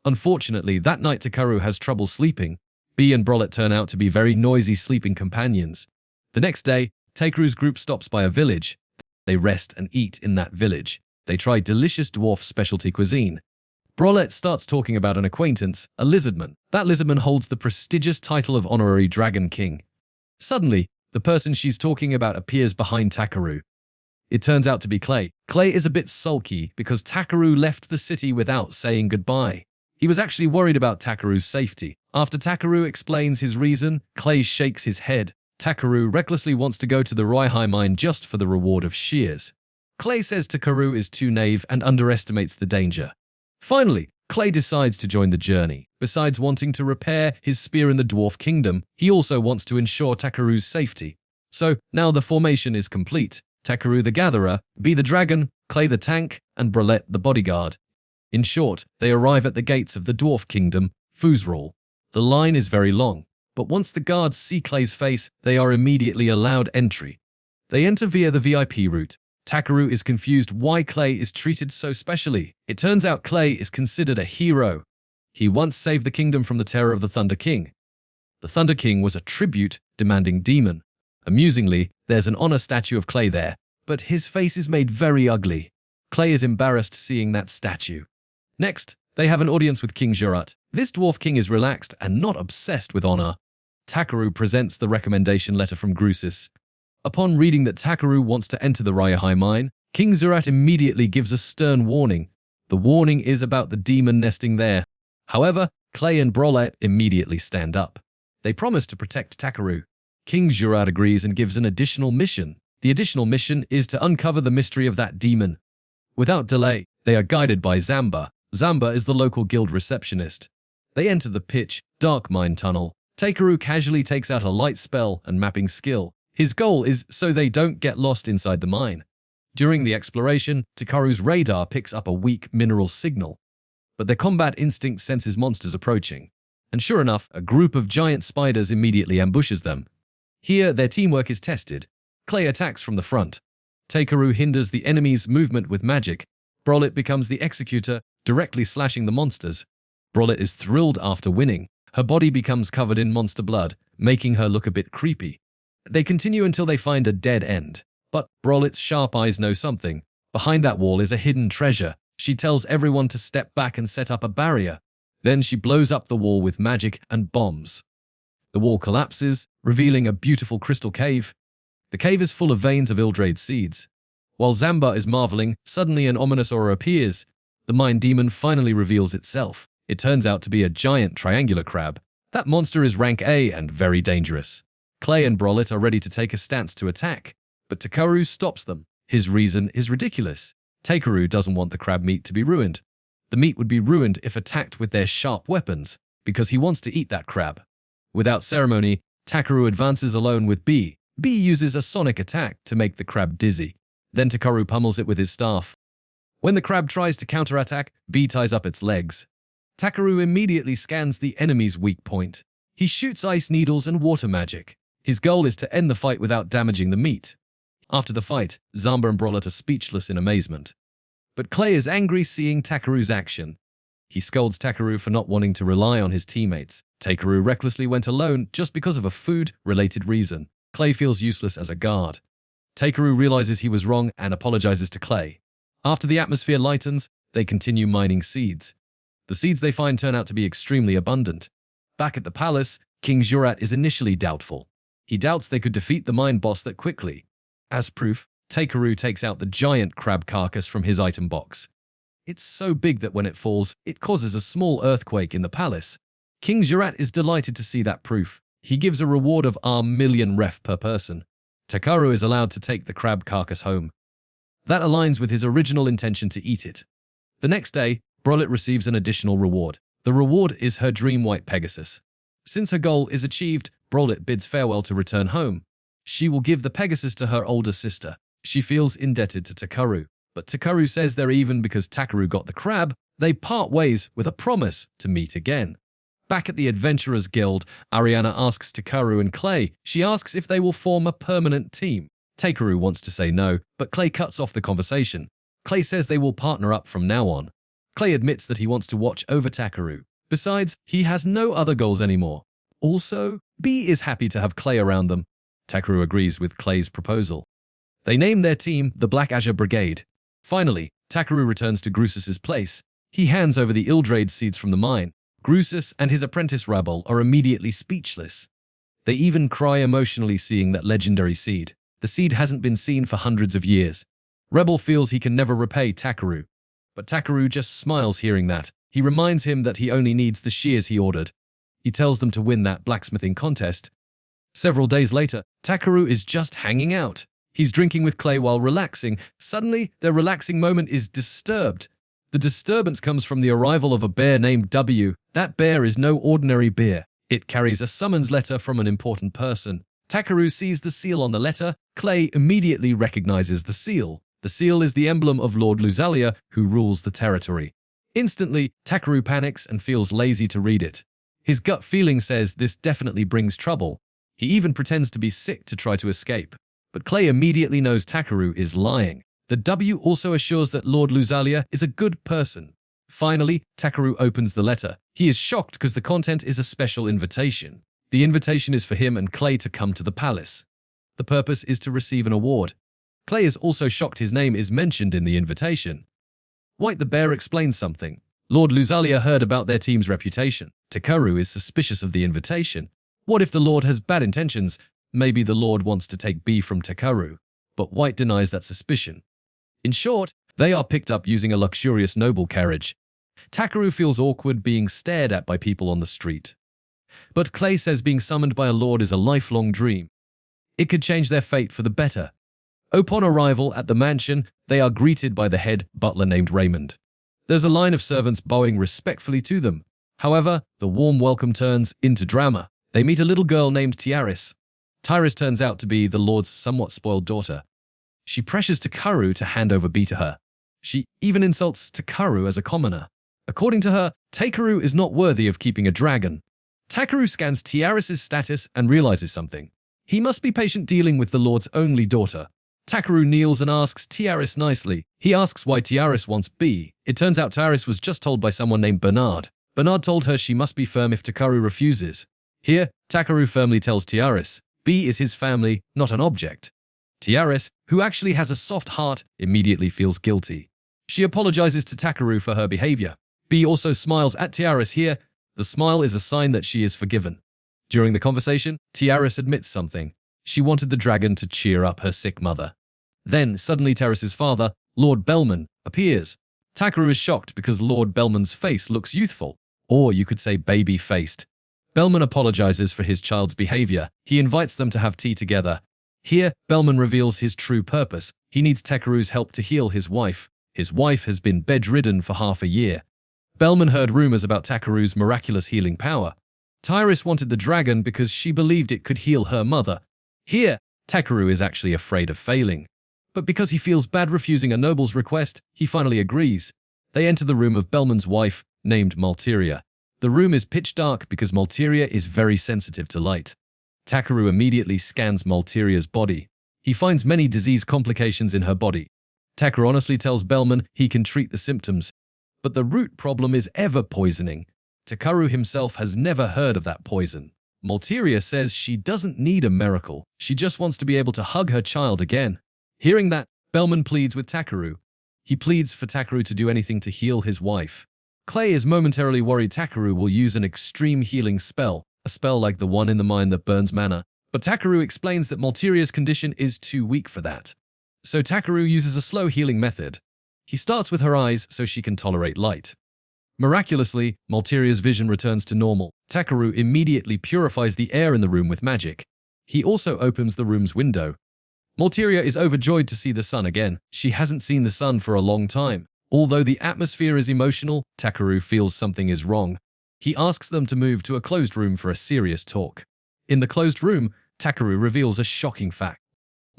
Unfortunately, that night Takaru has trouble sleeping. B and Brollet turn out to be very noisy sleeping companions. The next day, Takaru's group stops by a village. They rest and eat in that village. They try delicious dwarf specialty cuisine. Brollet starts talking about an acquaintance, a lizardman. That lizardman holds the prestigious title of honorary dragon king. Suddenly, the person she's talking about appears behind Takaru. It turns out to be Klay. Klay is a bit sulky because Takaru left the city without saying goodbye. He was actually worried about Takaru's safety. After Takaru explains his reason, Klay shakes his head. Takaru recklessly wants to go to the Raiahai mine just for the reward of shears. Klay says Takaru is too naive and underestimates the danger. Finally, Klay decides to join the journey. Besides wanting to repair his spear in the dwarf kingdom, he also wants to ensure Takaru's safety. So, now the formation is complete. Takaru the gatherer, B the dragon, Klay the tank, and Brollet the bodyguard. In short, they arrive at the gates of the dwarf kingdom, Fuzral. The line is very long, but once the guards see Klay's face, they are immediately allowed entry. They enter via the VIP route. Takaru is confused why Klay is treated so specially. It turns out Klay is considered a hero. He once saved the kingdom from the terror of the Thunder King. The Thunder King was a tribute-demanding demon. Amusingly, there's an honor statue of Klay there, but his face is made very ugly. Klay is embarrassed seeing that statue. Next, they have an audience with King Jurat. This dwarf king is relaxed and not obsessed with honor. Takaru presents the recommendation letter from Grusus. Upon reading that Takaru wants to enter the Raiahai mine, King Jurat immediately gives a stern warning. The warning is about the demon nesting there. However, Klay and Brollet immediately stand up. They promise to protect Takaru. King Jurat agrees and gives an additional mission. The additional mission is to uncover the mystery of that demon. Without delay, they are guided by Zamba. Zamba is the local guild receptionist. They enter the pitch dark mine tunnel. Takaru casually takes out a light spell and mapping skill. His goal is so they don't get lost inside the mine. During the exploration, Takaru's radar picks up a weak mineral signal, but their combat instinct senses monsters approaching. And sure enough, a group of giant spiders immediately ambushes them. Here, their teamwork is tested. Klay attacks from the front. Takaru hinders the enemy's movement with magic. Brollet becomes the executor, directly slashing the monsters. Brollet is thrilled after winning. Her body becomes covered in monster blood, making her look a bit creepy. They continue until they find a dead end. But Brollet's sharp eyes know something. Behind that wall is a hidden treasure. She tells everyone to step back and set up a barrier. Then she blows up the wall with magic and bombs. The wall collapses, revealing a beautiful crystal cave. The cave is full of veins of Ildrade seeds. While Zamba is marveling, suddenly an ominous aura appears. The mine demon finally reveals itself. It turns out to be a giant triangular crab. That monster is rank A and very dangerous. Klay and Brollet are ready to take a stance to attack, but Takaru stops them. His reason is ridiculous. Takaru doesn't want the crab meat to be ruined. The meat would be ruined if attacked with their sharp weapons, because he wants to eat that crab. Without ceremony, Takaru advances alone with B. B uses a sonic attack to make the crab dizzy. Then Takaru pummels it with his staff. When the crab tries to counterattack, B ties up its legs. Takaru immediately scans the enemy's weak point. He shoots ice needles and water magic. His goal is to end the fight without damaging the meat. After the fight, Zamba and Brollet are speechless in amazement. But Klay is angry seeing Takaru's action. He scolds Takaru for not wanting to rely on his teammates. Takaru recklessly went alone just because of a food-related reason. Klay feels useless as a guard. Takaru realizes he was wrong and apologizes to Klay. After the atmosphere lightens, they continue mining seeds. The seeds they find turn out to be extremely abundant. Back at the palace, King Jurat is initially doubtful. He doubts they could defeat the mine boss that quickly. As proof, Takaru takes out the giant crab carcass from his item box. It's so big that when it falls, it causes a small earthquake in the palace. King Jurat is delighted to see that proof. He gives a reward of million ref per person. Takaru is allowed to take the crab carcass home. That aligns with his original intention to eat it. The next day, Brollet receives an additional reward. The reward is her dream white Pegasus. Since her goal is achieved, Brollet bids farewell to return home. She will give the Pegasus to her older sister. She feels indebted to Takaru, but Takaru says they're even because Takaru got the crab. They part ways with a promise to meet again. Back at the Adventurers Guild, Ariana asks Takaru and Klay. She asks if they will form a permanent team. Takaru wants to say no, but Klay cuts off the conversation. Klay says they will partner up from now on. Klay admits that he wants to watch over Takaru. Besides, he has no other goals anymore. Also, B is happy to have Klay around them. Takaru agrees with Klay's proposal. They name their team the Black Azure Brigade. Finally, Takaru returns to Grusus's place. He hands over the Ildrade seeds from the mine. Grusus and his apprentice Rabble are immediately speechless. They even cry emotionally seeing that legendary seed. The seed hasn't been seen for hundreds of years. Rebel feels he can never repay Takaru. But Takaru just smiles hearing that. He reminds him that he only needs the shears he ordered. He tells them to win that blacksmithing contest. Several days later, Takaru is just hanging out. He's drinking with Klay while relaxing. Suddenly, their relaxing moment is disturbed. The disturbance comes from the arrival of a bear named W. That bear is no ordinary bear. It carries a summons letter from an important person. Takaru sees the seal on the letter. Klay immediately recognizes the seal. The seal is the emblem of Lord Luzalia, who rules the territory. Instantly, Takaru panics and feels lazy to read it. His gut feeling says this definitely brings trouble. He even pretends to be sick to try to escape. But Klay immediately knows Takaru is lying. The W also assures that Lord Luzalia is a good person. Finally, Takaru opens the letter. He is shocked because the content is a special invitation. The invitation is for him and Klay to come to the palace. The purpose is to receive an award. Klay is also shocked his name is mentioned in the invitation. White the Bear explains something. Lord Luzalia heard about their team's reputation. Takaru is suspicious of the invitation. What if the Lord has bad intentions? Maybe the Lord wants to take B from Takaru. But White denies that suspicion. In short, they are picked up using a luxurious noble carriage. Takaru feels awkward being stared at by people on the street. But Klay says being summoned by a lord is a lifelong dream. It could change their fate for the better. Upon arrival at the mansion, they are greeted by the head butler named Raymond. There's a line of servants bowing respectfully to them. However, the warm welcome turns into drama. They meet a little girl named Tiaris. Tiaris turns out to be the Lord's somewhat spoiled daughter. She pressures Takaru to hand over B to her. She even insults Takaru as a commoner. According to her, Takaru is not worthy of keeping a dragon. Takaru scans Tiaris' status and realizes something. He must be patient dealing with the Lord's only daughter. Takaru kneels and asks Tiaris nicely. He asks why Tiaris wants B. It turns out Tiaris was just told by someone named Bernard. Bernard told her she must be firm if Takaru refuses. Here, Takaru firmly tells Tiaris, B is his family, not an object. Tiaris, who actually has a soft heart, immediately feels guilty. She apologizes to Takaru for her behavior. B also smiles at Tiaris here. The smile is a sign that she is forgiven. During the conversation, Tiaris admits something. She wanted the dragon to cheer up her sick mother. Then, suddenly Tiaris' father, Lord Belman, appears. Takaru is shocked because Lord Belman's face looks youthful, or you could say baby-faced. Belman apologizes for his child's behavior. He invites them to have tea together. Here, Belman reveals his true purpose. He needs Takaru's help to heal his wife. His wife has been bedridden for half a year. Belman heard rumors about Takaru's miraculous healing power. Tiaris wanted the dragon because she believed it could heal her mother. Here, Takaru is actually afraid of failing. But because he feels bad refusing a noble's request, he finally agrees. They enter the room of Belman's wife, named Malteria. The room is pitch dark because Malteria is very sensitive to light. Takaru immediately scans Malteria's body. He finds many disease complications in her body. Takaru honestly tells Belman he can treat the symptoms, but the root problem is ever poisoning. Takaru himself has never heard of that poison. Malteria says she doesn't need a miracle. She just wants to be able to hug her child again. Hearing that, Belman pleads with Takaru. He pleads for Takaru to do anything to heal his wife. Klay is momentarily worried Takaru will use an extreme healing spell, a spell like the one in the mine that burns mana, but Takaru explains that Malteria's condition is too weak for that. So Takaru uses a slow healing method. He starts with her eyes so she can tolerate light. Miraculously, Malteria's vision returns to normal. Takaru immediately purifies the air in the room with magic. He also opens the room's window. Malteria is overjoyed to see the sun again. She hasn't seen the sun for a long time. Although the atmosphere is emotional, Takaru feels something is wrong. He asks them to move to a closed room for a serious talk. In the closed room, Takaru reveals a shocking fact.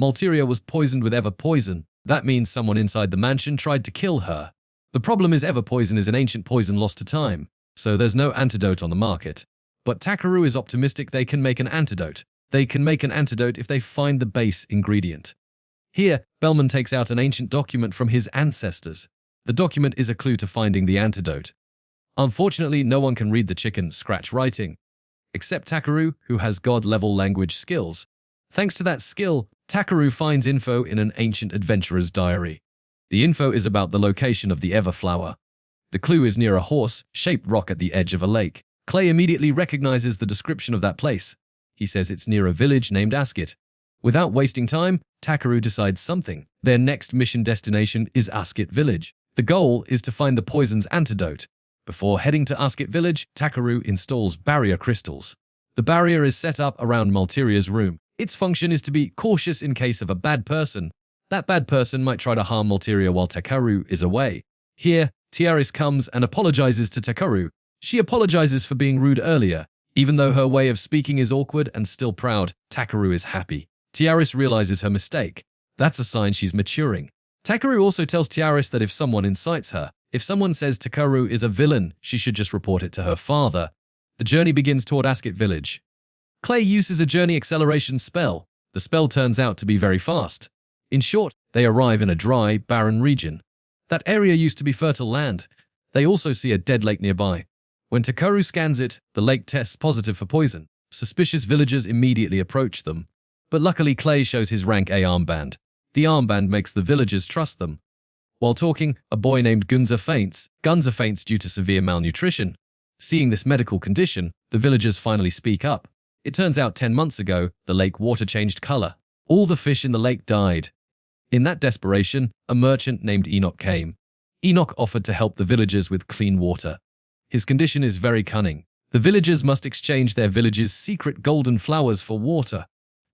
Malteria was poisoned with ever poison. That means someone inside the mansion tried to kill her. The problem is ever poison is an ancient poison lost to time, so there's no antidote on the market. But Takaru is optimistic they can make an antidote. They can make an antidote if they find the base ingredient. Here, Belman takes out an ancient document from his ancestors. The document is a clue to finding the antidote. Unfortunately, no one can read the chicken scratch writing, except Takaru, who has god-level language skills. Thanks to that skill, Takaru finds info in an ancient adventurer's diary. The info is about the location of the Everflower. The clue is near a horse-shaped rock at the edge of a lake. Klay immediately recognizes the description of that place. He says it's near a village named Ascuit. Without wasting time, Takaru decides something. Their next mission destination is Ascuit Village. The goal is to find the poison's antidote. Before heading to Ascuit Village, Takaru installs barrier crystals. The barrier is set up around Malteria's room. Its function is to be cautious in case of a bad person. That bad person might try to harm Malteria while Takaru is away. Here, Tiaris comes and apologizes to Takaru. She apologizes for being rude earlier. Even though her way of speaking is awkward and still proud, Takaru is happy. Tiaris realizes her mistake. That's a sign she's maturing. Takaru also tells Tiaris that if someone incites her, if someone says Takaru is a villain, she should just report it to her father. The journey begins toward Ascuit Village. Klay uses a journey acceleration spell. The spell turns out to be very fast. In short, they arrive in a dry, barren region. That area used to be fertile land. They also see a dead lake nearby. When Takaru scans it, the lake tests positive for poison. Suspicious villagers immediately approach them. But luckily Klay shows his rank A armband. The armband makes the villagers trust them. While talking, a boy named Gonza faints. Gonza faints due to severe malnutrition. Seeing this medical condition, the villagers finally speak up. It turns out 10 months ago, the lake water changed color. All the fish in the lake died. In that desperation, a merchant named Enoch came. Enoch offered to help the villagers with clean water. His condition is very cunning. The villagers must exchange their village's secret golden flowers for water.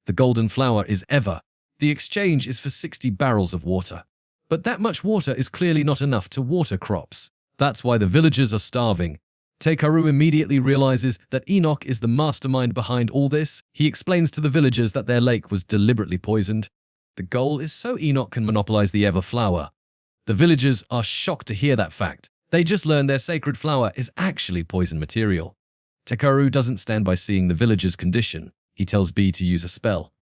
The golden flower is Ever. The exchange is for 60 barrels of water. But that much water is clearly not enough to water crops. That's why the villagers are starving. Takaru immediately realizes that Enoch is the mastermind behind all this. He explains to the villagers that their lake was deliberately poisoned. The goal is so Enoch can monopolize the Everflower. The villagers are shocked to hear that fact. They just learned their sacred flower is actually poison material. Takaru doesn't stand by seeing the villagers' condition. He tells B to use a spell.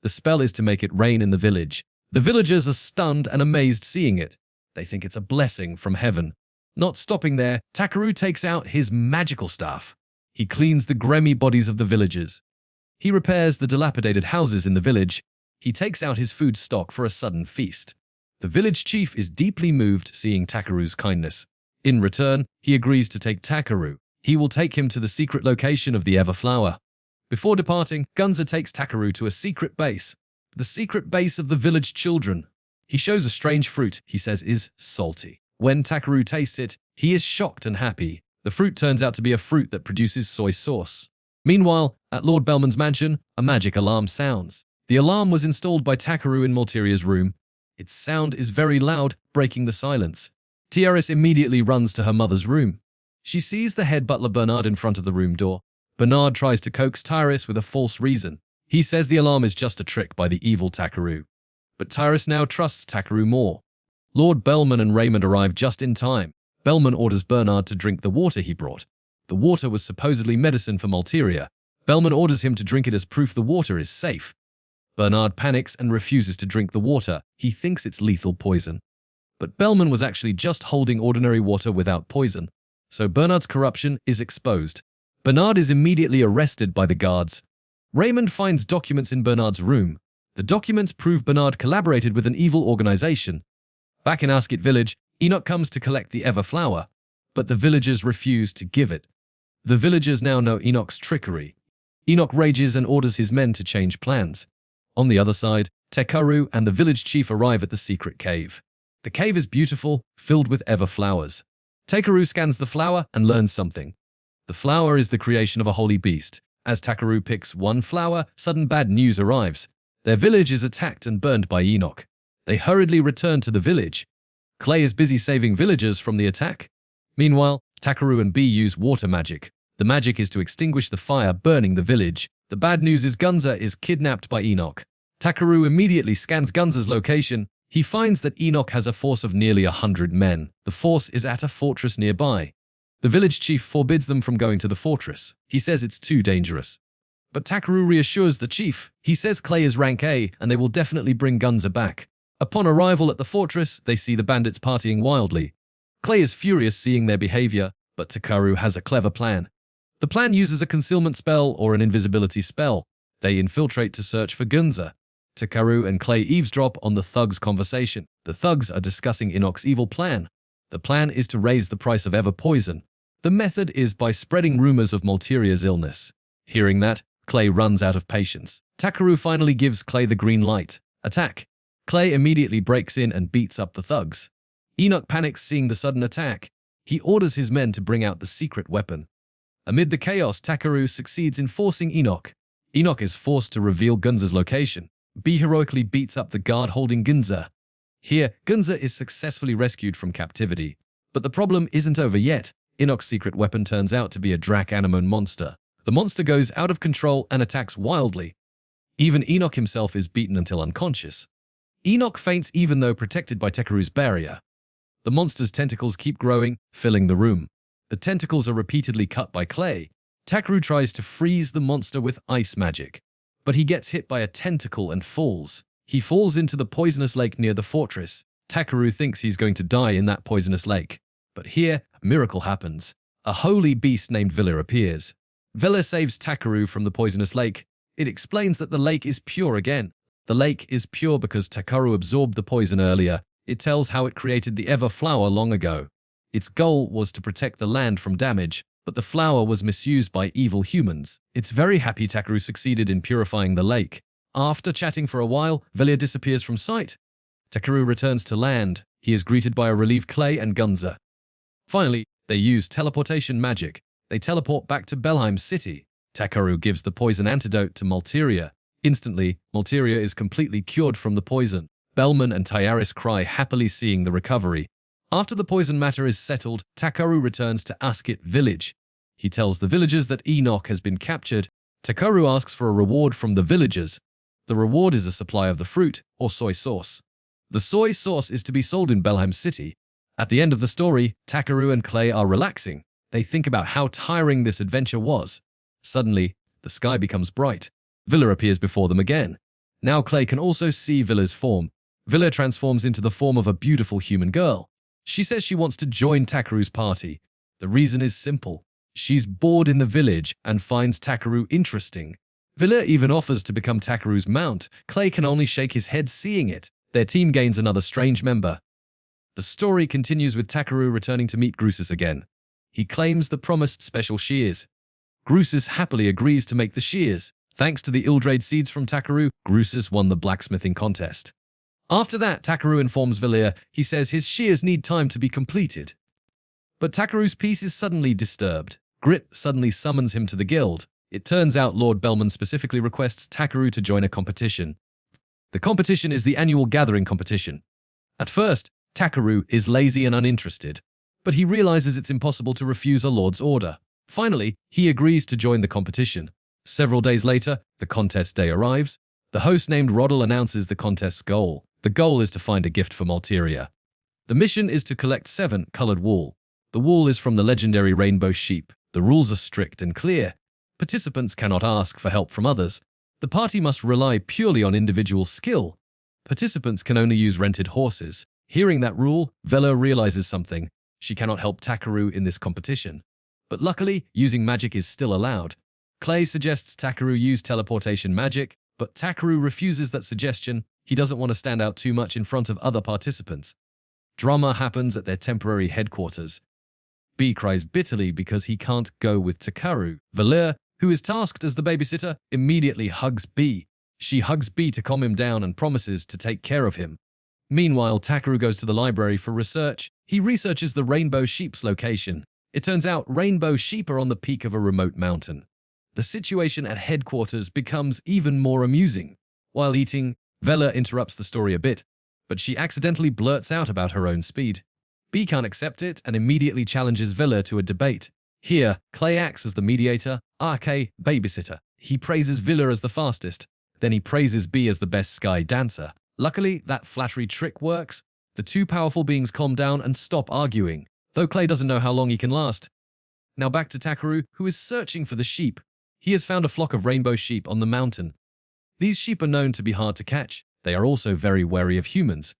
The spell is to make it rain in the village. The villagers are stunned and amazed seeing it. They think it's a blessing from heaven. Not stopping there, Takaru takes out his magical staff. He cleans the grimy bodies of the villagers. He repairs the dilapidated houses in the village. He takes out his food stock for a sudden feast. The village chief is deeply moved seeing Takaru's kindness. In return, he agrees to take Takaru. He will take him to the secret location of the Everflower. Before departing, Gonza takes Takaru to a secret base. The secret base of the village children. He shows a strange fruit he says is salty. When Takaru tastes it, he is shocked and happy. The fruit turns out to be a fruit that produces soy sauce. Meanwhile, at Lord Belman's mansion, a magic alarm sounds. The alarm was installed by Takaru in Malteria's room. Its sound is very loud, breaking the silence. Tiaris immediately runs to her mother's room. She sees the head butler Bernard in front of the room door. Bernard tries to coax Tiaris with a false reason. He says the alarm is just a trick by the evil Takaru. But Tiaris now trusts Takaru more. Lord Belman and Raymond arrive just in time. Belman orders Bernard to drink the water he brought. The water was supposedly medicine for Malteria. Belman orders him to drink it as proof the water is safe. Bernard panics and refuses to drink the water. He thinks it's lethal poison. But Belman was actually just holding ordinary water without poison. So Bernard's corruption is exposed. Bernard is immediately arrested by the guards. Raymond finds documents in Bernard's room. The documents prove Bernard collaborated with an evil organization. Back in Ascuit village, Enoch comes to collect the Everflower, but the villagers refuse to give it. The villagers now know Enoch's trickery. Enoch rages and orders his men to change plans. On the other side, Takaru and the village chief arrive at the secret cave. The cave is beautiful, filled with Everflowers. Takaru scans the flower and learns something. The flower is the creation of a holy beast. As Takaru picks one flower, sudden bad news arrives. Their village is attacked and burned by Enoch. They hurriedly return to the village. Klay is busy saving villagers from the attack. Meanwhile, Takaru and B use water magic. The magic is to extinguish the fire burning the village. The bad news is Gonza is kidnapped by Enoch. Takaru immediately scans Gonza's location. He finds that Enoch has a force of nearly 100 men. The force is at a fortress nearby. The village chief forbids them from going to the fortress. He says it's too dangerous. But Takaru reassures the chief. He says Klay is rank A and they will definitely bring Gonza back. Upon arrival at the fortress, they see the bandits partying wildly. Klay is furious seeing their behavior, but Takaru has a clever plan. The plan uses a concealment spell or an invisibility spell. They infiltrate to search for Gonza. Takaru and Klay eavesdrop on the thugs' conversation. The thugs are discussing Enoch's evil plan. The plan is to raise the price of Ever poison. The method is by spreading rumors of Malteria's illness. Hearing that, Klay runs out of patience. Takaru finally gives Klay the green light. Attack. Klay immediately breaks in and beats up the thugs. Enoch panics seeing the sudden attack. He orders his men to bring out the secret weapon. Amid the chaos, Takaru succeeds in forcing Enoch. Enoch is forced to reveal Gonza's location. B heroically beats up the guard holding Gonza. Here, Gonza is successfully rescued from captivity. But the problem isn't over yet. Enoch's secret weapon turns out to be a Draanamon monster. The monster goes out of control and attacks wildly. Even Enoch himself is beaten until unconscious. Enoch faints even though protected by Takaru's barrier. The monster's tentacles keep growing, filling the room. The tentacles are repeatedly cut by Klay. Takaru tries to freeze the monster with ice magic, but he gets hit by a tentacle and falls. He falls into the poisonous lake near the fortress. Takaru thinks he's going to die in that poisonous lake. But here, a miracle happens. A holy beast named Villa appears. Villa saves Takaru from the poisonous lake. It explains that the lake is pure again. The lake is pure because Takaru absorbed the poison earlier. It tells how it created the Everflower long ago. Its goal was to protect the land from damage, but the flower was misused by evil humans. It's very happy Takaru succeeded in purifying the lake. After chatting for a while, Villa disappears from sight. Takaru returns to land. He is greeted by a relieved Klay and Gonza. Finally, they use teleportation magic. They teleport back to Belheim City. Takaru gives the poison antidote to Malteria. Instantly, Malteria is completely cured from the poison. Belman and Tiaris cry happily seeing the recovery. After the poison matter is settled, Takaru returns to Ascuit village. He tells the villagers that Enoch has been captured. Takaru asks for a reward from the villagers. The reward is a supply of the fruit, or soy sauce. The soy sauce is to be sold in Belheim City. At the end of the story, Takaru and Klay are relaxing. They think about how tiring this adventure was. Suddenly, the sky becomes bright. Villa appears before them again. Now Klay can also see Villa's form. Villa transforms into the form of a beautiful human girl. She says she wants to join Takaru's party. The reason is simple. She's bored in the village and finds Takaru interesting. Villa even offers to become Takaru's mount. Klay can only shake his head seeing it. Their team gains another strange member. The story continues with Takaru returning to meet Grusus again. He claims the promised special shears. Grusus happily agrees to make the shears. Thanks to the Ildrade seeds from Takaru, Grusus won the blacksmithing contest. After that, Takaru informs Villa he says his shears need time to be completed. But Takaru's peace is suddenly disturbed. Grit suddenly summons him to the guild. It turns out Lord Belman specifically requests Takaru to join a competition. The competition is the annual gathering competition. At first, Takaru is lazy and uninterested, but he realizes it's impossible to refuse a lord's order. Finally, he agrees to join the competition. Several days later, the contest day arrives. The host named Roddle announces the contest's goal. The goal is to find a gift for Malteria. The mission is to collect 7 colored wool. The wool is from the legendary rainbow sheep. The rules are strict and clear. Participants cannot ask for help from others. The party must rely purely on individual skill. Participants can only use rented horses. Hearing that rule, Vella realizes something. She cannot help Takaru in this competition. But luckily, using magic is still allowed. Klay suggests Takaru use teleportation magic, but Takaru refuses that suggestion. He doesn't want to stand out too much in front of other participants. Drama happens at their temporary headquarters. B cries bitterly because he can't go with Takaru. Valir, who is tasked as the babysitter, immediately hugs B. She hugs B to calm him down and promises to take care of him. Meanwhile, Takaru goes to the library for research. He researches the rainbow sheep's location. It turns out rainbow sheep are on the peak of a remote mountain. The situation at headquarters becomes even more amusing. While eating, Vela interrupts the story a bit, but she accidentally blurts out about her own speed. B can't accept it and immediately challenges Villa to a debate. Here, Klay acts as the mediator, RK, babysitter. He praises Villa as the fastest, then he praises B as the best sky dancer. Luckily, that flattery trick works. The two powerful beings calm down and stop arguing, though Klay doesn't know how long he can last. Now back to Takaru, who is searching for the sheep. He has found a flock of rainbow sheep on the mountain. These sheep are known to be hard to catch. They are also very wary of humans.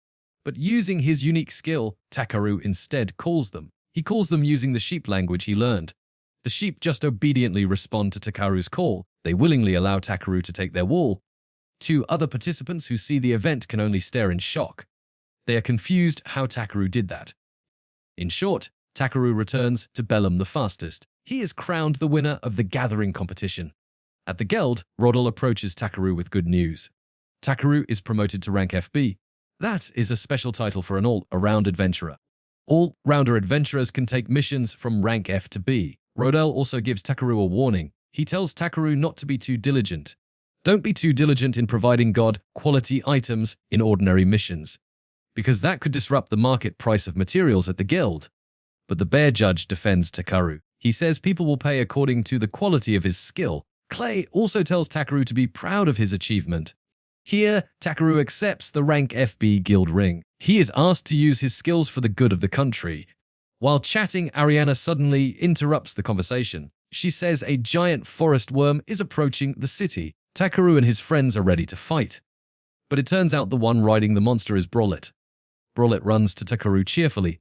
But using his unique skill, Takaru instead calls them. He calls them using the sheep language he learned. The sheep just obediently respond to Takaru's call. They willingly allow Takaru to take their wool. 2 other participants who see the event can only stare in shock. They are confused how Takaru did that. In short, Takaru returns to Bellum the fastest. He is crowned the winner of the gathering competition. At the guild, Roddle approaches Takaru with good news. Takaru is promoted to rank FB. That is a special title for an all-around adventurer. All-rounder adventurers can take missions from rank F to B. Roddle also gives Takaru a warning. He tells Takaru not to be too diligent. Don't be too diligent in providing God-quality items in ordinary missions, because that could disrupt the market price of materials at the guild. But the bear judge defends Takaru. He says people will pay according to the quality of his skill. Klay also tells Takaru to be proud of his achievement. Here, Takaru accepts the rank FB guild ring. He is asked to use his skills for the good of the country. While chatting, Ariana suddenly interrupts the conversation. She says a giant forest worm is approaching the city. Takaru and his friends are ready to fight. But it turns out the one riding the monster is Brollet. Brollet runs to Takaru cheerfully,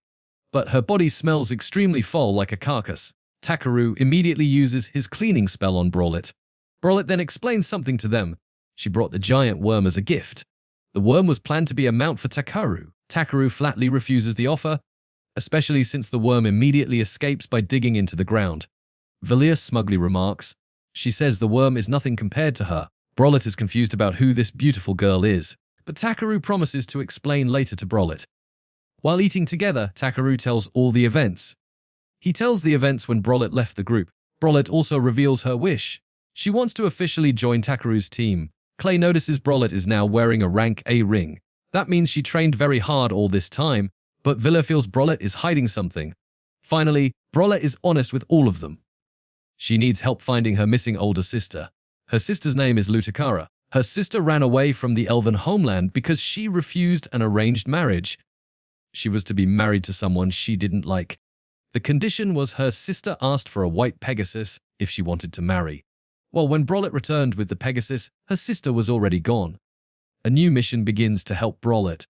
but her body smells extremely foul like a carcass. Takaru immediately uses his cleaning spell on Brollet. Brollet then explains something to them. She brought the giant worm as a gift. The worm was planned to be a mount for Takaru. Takaru flatly refuses the offer, especially since the worm immediately escapes by digging into the ground. Valia smugly remarks. She says the worm is nothing compared to her. Brollet is confused about who this beautiful girl is, but Takaru promises to explain later to Brollet. While eating together, Takaru tells all the events. He tells the events when Brollet left the group. Brollet also reveals her wish. She wants to officially join Takaru's team. Klay notices Brollet is now wearing a rank A ring. That means she trained very hard all this time, But Villa feels Brollet is hiding something. Finally, Brollet is honest with all of them. She needs help finding her missing older sister. Her sister's name is Lutakara. Her sister ran away from the elven homeland because she refused an arranged marriage. She was to be married to someone she didn't like. The condition was her sister asked for a white Pegasus if she wanted to marry. Well, when Brollet returned with the Pegasus, her sister was already gone. A new mission begins to help Brollet.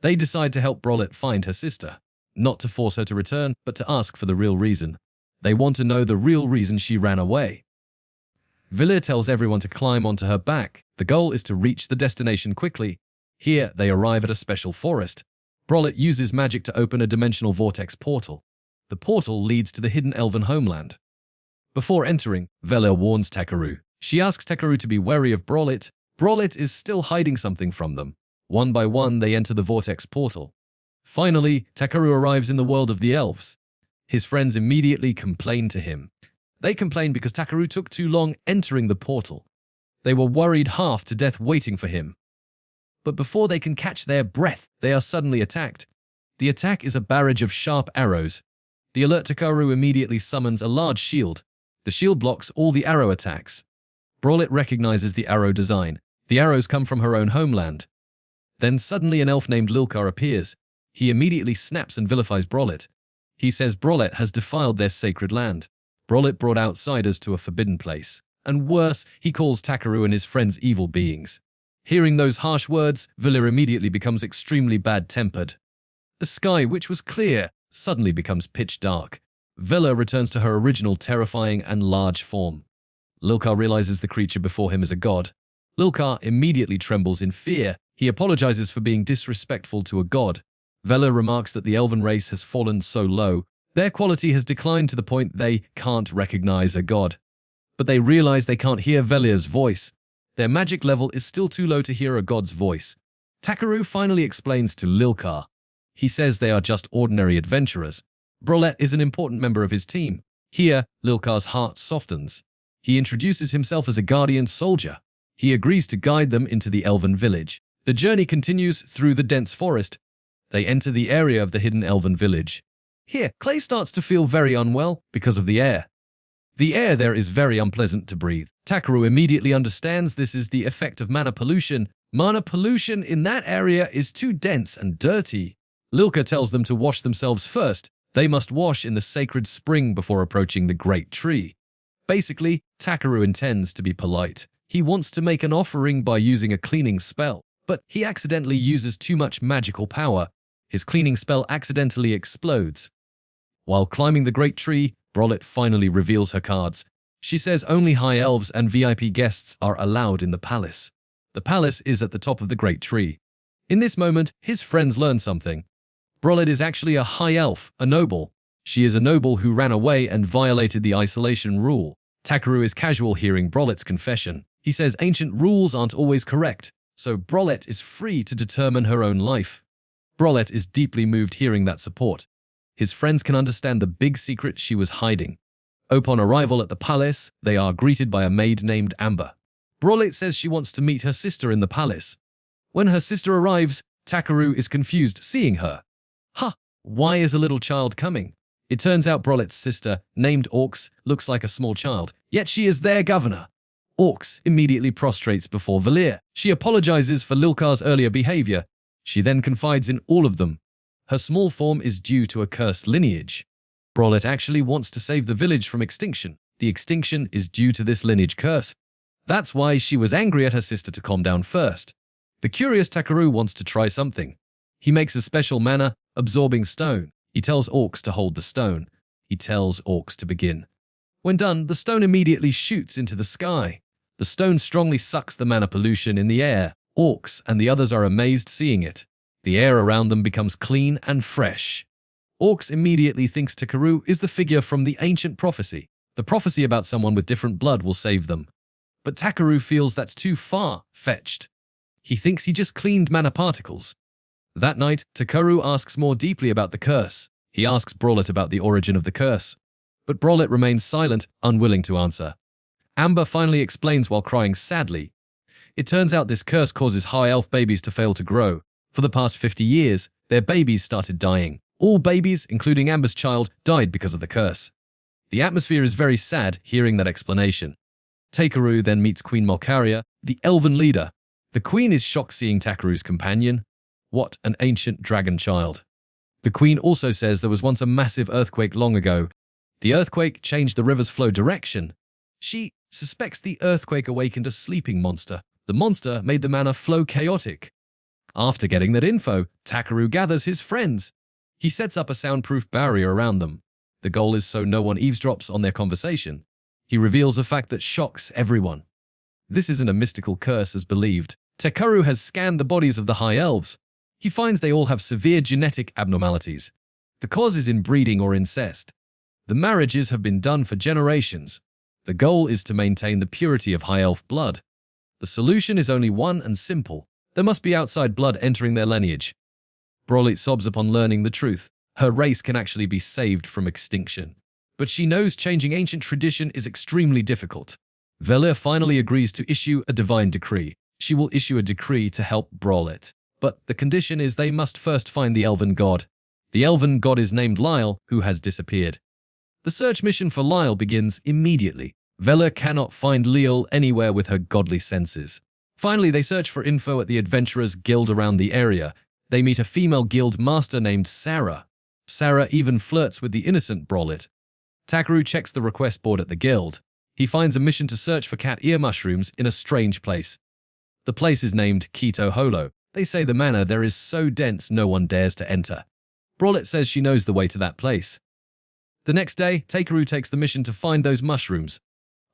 They decide to help Brollet find her sister. Not to force her to return, but to ask for the real reason. They want to know the real reason she ran away. Villa tells everyone to climb onto her back. The goal is to reach the destination quickly. Here, they arrive at a special forest. Brollet uses magic to open a dimensional vortex portal. The portal leads to the hidden elven homeland. Before entering, Villa warns Takaru. She asks Takaru to be wary of Brollet. Brollet is still hiding something from them. One by one, they enter the vortex portal. Finally, Takaru arrives in the world of the elves. His friends immediately complain to him. They complain because Takaru took too long entering the portal. They were worried half to death waiting for him. But before they can catch their breath, they are suddenly attacked. The attack is a barrage of sharp arrows. The alert Takaru immediately summons a large shield. The shield blocks all the arrow attacks. Brollet recognizes the arrow design. The arrows come from her own homeland. Then suddenly an elf named Lilkar appears. He immediately snaps and vilifies Brollet. He says Brollet has defiled their sacred land. Brollet brought outsiders to a forbidden place. And worse, he calls Takaru and his friends evil beings. Hearing those harsh words, Villa immediately becomes extremely bad-tempered. The sky, which was clear, suddenly becomes pitch dark. Villa returns to her original terrifying and large form. Lilkar realizes the creature before him is a god. Lilkar immediately trembles in fear. He apologizes for being disrespectful to a god. Villa remarks that the elven race has fallen so low. Their quality has declined to the point they can't recognize a god. But they realize they can't hear Velia's voice. Their magic level is still too low to hear a god's voice. Takaru finally explains to Lilkar. He says they are just ordinary adventurers. Brollet is an important member of his team. Here, Lilkar's heart softens. He introduces himself as a guardian soldier. He agrees to guide them into the elven village. The journey continues through the dense forest. They enter the area of the hidden elven village. Here, Klay starts to feel very unwell because of the air. The air there is very unpleasant to breathe. Takaru immediately understands this is the effect of mana pollution. Mana pollution in that area is too dense and dirty. Lilkar tells them to wash themselves first. They must wash in the sacred spring before approaching the great tree. Basically, Takaru intends to be polite. He wants to make an offering by using a cleaning spell, but he accidentally uses too much magical power. His cleaning spell accidentally explodes. While climbing the great tree, Brollet finally reveals her cards. She says only high elves and VIP guests are allowed in the palace. The palace is at the top of the great tree. In this moment, his friends learn something. Brollet is actually a high elf, a noble. She is a noble who ran away and violated the isolation rule. Takaru is casual hearing Brollet's confession. He says ancient rules aren't always correct, so Brollet is free to determine her own life. Brollet is deeply moved hearing that support. His friends can understand the big secret she was hiding. Upon arrival at the palace, they are greeted by a maid named Amber. Brollet says she wants to meet her sister in the palace. When her sister arrives, Takaru is confused seeing her. Why is a little child coming? It turns out Brollet's sister, named Orcs, looks like a small child, yet she is their governor. Orcs immediately prostrates before Valir. She apologizes for Lilkar's earlier behavior. She then confides in all of them. Her small form is due to a cursed lineage. Brollet actually wants to save the village from extinction. The extinction is due to this lineage curse. That's why she was angry at her sister to calm down first. The curious Takaru wants to try something. He makes a special mana, absorbing stone. He tells Orcs to hold the stone. He tells Orcs to begin. When done, the stone immediately shoots into the sky. The stone strongly sucks the mana pollution in the air. Orcs and the others are amazed seeing it. The air around them becomes clean and fresh. Orcs immediately thinks Takaru is the figure from the ancient prophecy. The prophecy about someone with different blood will save them. But Takaru feels that's too far-fetched. He thinks he just cleaned mana particles. That night, Takaru asks more deeply about the curse. He asks Brollet about the origin of the curse. But Brollet remains silent, unwilling to answer. Amber finally explains while crying sadly. It turns out this curse causes high elf babies to fail to grow. For the past 50 years, their babies started dying. All babies, including Amber's child, died because of the curse. The atmosphere is very sad hearing that explanation. Takaru then meets Queen Malteria, the elven leader. The queen is shocked seeing Takaru's companion. What an ancient dragon child. The queen also says there was once a massive earthquake long ago. The earthquake changed the river's flow direction. She suspects the earthquake awakened a sleeping monster. The monster made the mana flow chaotic. After getting that info, Takaru gathers his friends. He sets up a soundproof barrier around them. The goal is so no one eavesdrops on their conversation. He reveals a fact that shocks everyone. This isn't a mystical curse as believed. Takaru has scanned the bodies of the High Elves. He finds they all have severe genetic abnormalities. The cause is inbreeding or incest. The marriages have been done for generations. The goal is to maintain the purity of High Elf blood. The solution is only one and simple. There must be outside blood entering their lineage. Brollet sobs upon learning the truth. Her race can actually be saved from extinction. But she knows changing ancient tradition is extremely difficult. Velir finally agrees to issue a divine decree. She will issue a decree to help Brollet. But the condition is they must first find the elven god. The elven god is named Lyle, who has disappeared. The search mission for Lyle begins immediately. Velir cannot find Lyle anywhere with her godly senses. Finally, they search for info at the Adventurers Guild around the area. They meet a female guild master named Sarah. Sarah even flirts with the innocent Brollet. Takaru checks the request board at the guild. He finds a mission to search for cat ear mushrooms in a strange place. The place is named Dark Holo. They say the mana there is so dense no one dares to enter. Brollet says she knows the way to that place. The next day, Takaru takes the mission to find those mushrooms.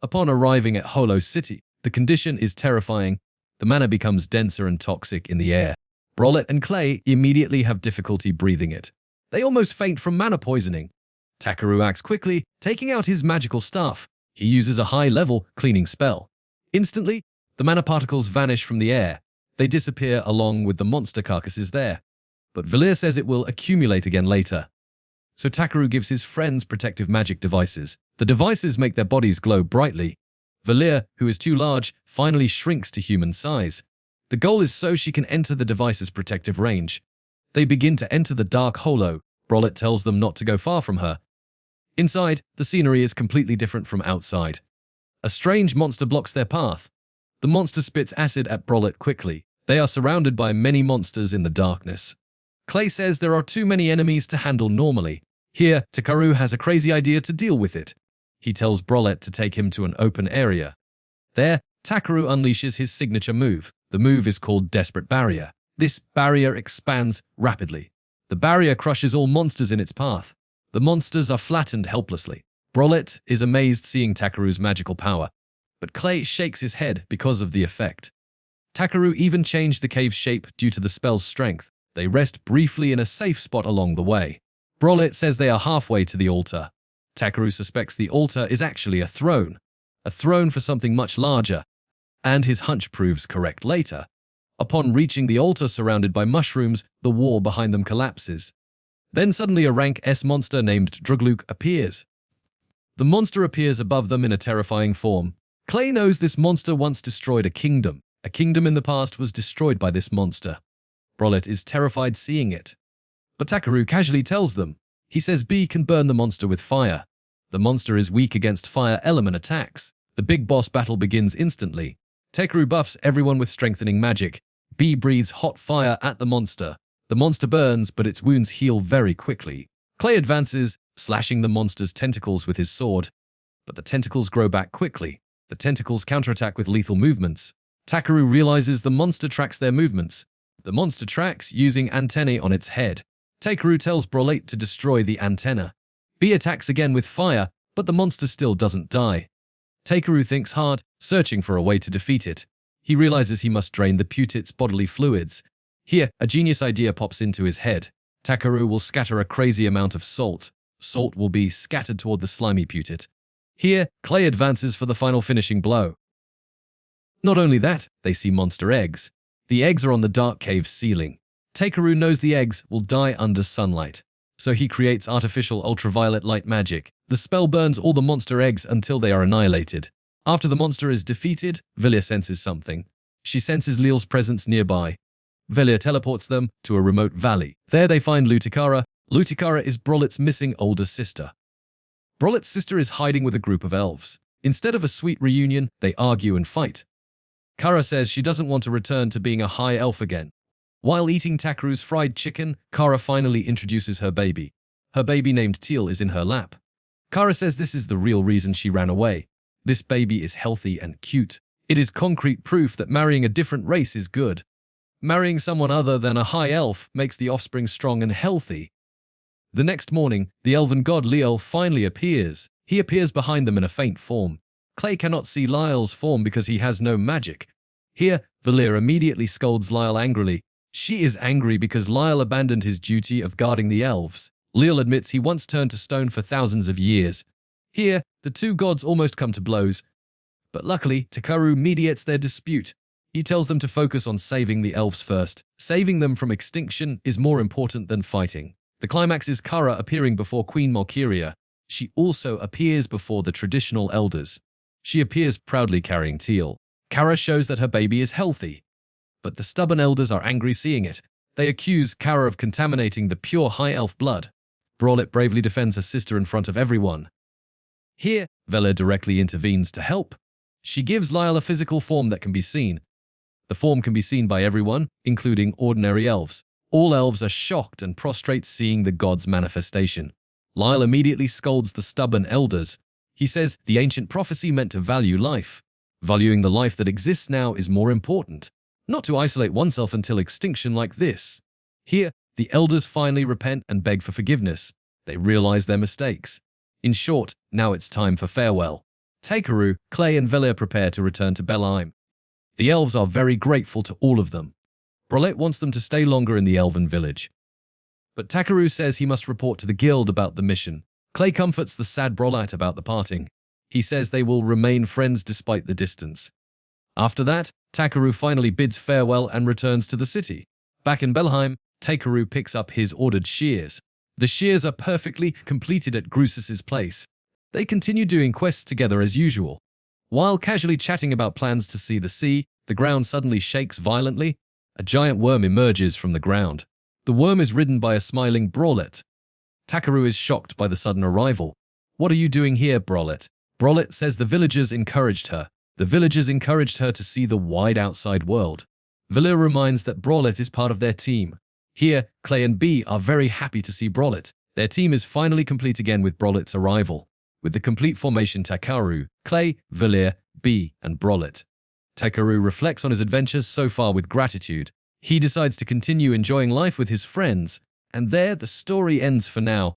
Upon arriving at Holo City, the condition is terrifying. The mana becomes denser and toxic in the air. Brollet and Klay immediately have difficulty breathing it. They almost faint from mana poisoning. Takaru acts quickly, taking out his magical staff. He uses a high-level cleaning spell. Instantly, the mana particles vanish from the air. They disappear along with the monster carcasses there. But Velir says it will accumulate again later. So Takaru gives his friends protective magic devices. The devices make their bodies glow brightly. Velir, who is too large, finally shrinks to human size. The goal is so she can enter the device's protective range. They begin to enter the Dark Holo. Brollet tells them not to go far from her. Inside, the scenery is completely different from outside. A strange monster blocks their path. The monster spits acid at Brollet quickly. They are surrounded by many monsters in the darkness. Klay says there are too many enemies to handle normally. Here, Takaru has a crazy idea to deal with it. He tells Brollet to take him to an open area. There, Takaru unleashes his signature move. The move is called Desperate Barrier. This barrier expands rapidly. The barrier crushes all monsters in its path. The monsters are flattened helplessly. Brollet is amazed seeing Takaru's magical power, but Klay shakes his head because of the effect. Takaru even changed the cave's shape due to the spell's strength. They rest briefly in a safe spot along the way. Brollet says they are halfway to the altar. Takaru suspects the altar is actually a throne for something much larger, and his hunch proves correct later. Upon reaching the altar surrounded by mushrooms, the wall behind them collapses. Then suddenly a rank S monster named Drugluk appears. The monster appears above them in a terrifying form. Klay knows this monster once destroyed a kingdom. A kingdom in the past was destroyed by this monster. Brollet is terrified seeing it. But Takaru casually tells them. He says B can burn the monster with fire. The monster is weak against fire element attacks. The big boss battle begins instantly. Takaru buffs everyone with strengthening magic. B breathes hot fire at the monster. The monster burns, but its wounds heal very quickly. Klay advances, slashing the monster's tentacles with his sword. But the tentacles grow back quickly. The tentacles counterattack with lethal movements. Takaru realizes the monster tracks their movements. The monster tracks using antennae on its head. Takaru tells Brollet to destroy the antenna. B attacks again with fire, but the monster still doesn't die. Takaru thinks hard, searching for a way to defeat it. He realizes he must drain the putit's bodily fluids. Here, a genius idea pops into his head. Takaru will scatter a crazy amount of salt. Salt will be scattered toward the slimy putit. Here, Klay advances for the final finishing blow. Not only that, they see monster eggs. The eggs are on the dark cave ceiling. Takaru knows the eggs will die under sunlight, so he creates artificial ultraviolet light magic. The spell burns all the monster eggs until they are annihilated. After the monster is defeated, Velir senses something. She senses Leal's presence nearby. Velia teleports them to a remote valley. There they find Lutikara. Lutikara is Brollet's missing older sister. Brollet's sister is hiding with a group of elves. Instead of a sweet reunion, they argue and fight. Kara says she doesn't want to return to being a high elf again. While eating Takaru's fried chicken, Kara finally introduces her baby. Her baby named Teal is in her lap. Kara says this is the real reason she ran away. This baby is healthy and cute. It is concrete proof that marrying a different race is good. Marrying someone other than a high elf makes the offspring strong and healthy. The next morning, the elven god Liel finally appears. He appears behind them in a faint form. Klay cannot see Lyle's form because he has no magic. Here, Valir immediately scolds Lyle angrily. She is angry because Lyle abandoned his duty of guarding the elves. Liel admits he once turned to stone for thousands of years. Here, the two gods almost come to blows. But luckily, Takaru mediates their dispute. He tells them to focus on saving the elves first. Saving them from extinction is more important than fighting. The climax is Kara appearing before Queen Malteria. She also appears before the traditional elders. She appears proudly carrying Teal. Kara shows that her baby is healthy. But the stubborn elders are angry seeing it. They accuse Kara of contaminating the pure high elf blood. Brollet bravely defends her sister in front of everyone. Here, Velia directly intervenes to help. She gives Lyle a physical form that can be seen. The form can be seen by everyone, including ordinary elves. All elves are shocked and prostrate seeing the god's manifestation. Lyle immediately scolds the stubborn elders. He says the ancient prophecy meant to value life. Valuing the life that exists now is more important, not to isolate oneself until extinction like this. Here, the elders finally repent and beg for forgiveness. They realize their mistakes. In short, now it's time for farewell. Takaru, Klay and Velia prepare to return to Bellum. The elves are very grateful to all of them. Brollet wants them to stay longer in the elven village. But Takaru says he must report to the guild about the mission. Klay comforts the sad Brollet about the parting. He says they will remain friends despite the distance. After that, Takaru finally bids farewell and returns to the city. Back in Bellheim, Takaru picks up his ordered shears. The shears are perfectly completed at Grusus's place. They continue doing quests together as usual. While casually chatting about plans to see the sea, the ground suddenly shakes violently. A giant worm emerges from the ground. The worm is ridden by a smiling Brollet. Takaru is shocked by the sudden arrival. "What are you doing here, Brollet?" Brollet says the villagers encouraged her. The villagers encouraged her to see the wide outside world. Velia reminds that Brollet is part of their team. Here, Klay and B are very happy to see Brollet. Their team is finally complete again with Brollet's arrival. With the complete formation Takaru, Klay, Velia, B, and Brollet. Takaru reflects on his adventures so far with gratitude. He decides to continue enjoying life with his friends, and there the story ends for now.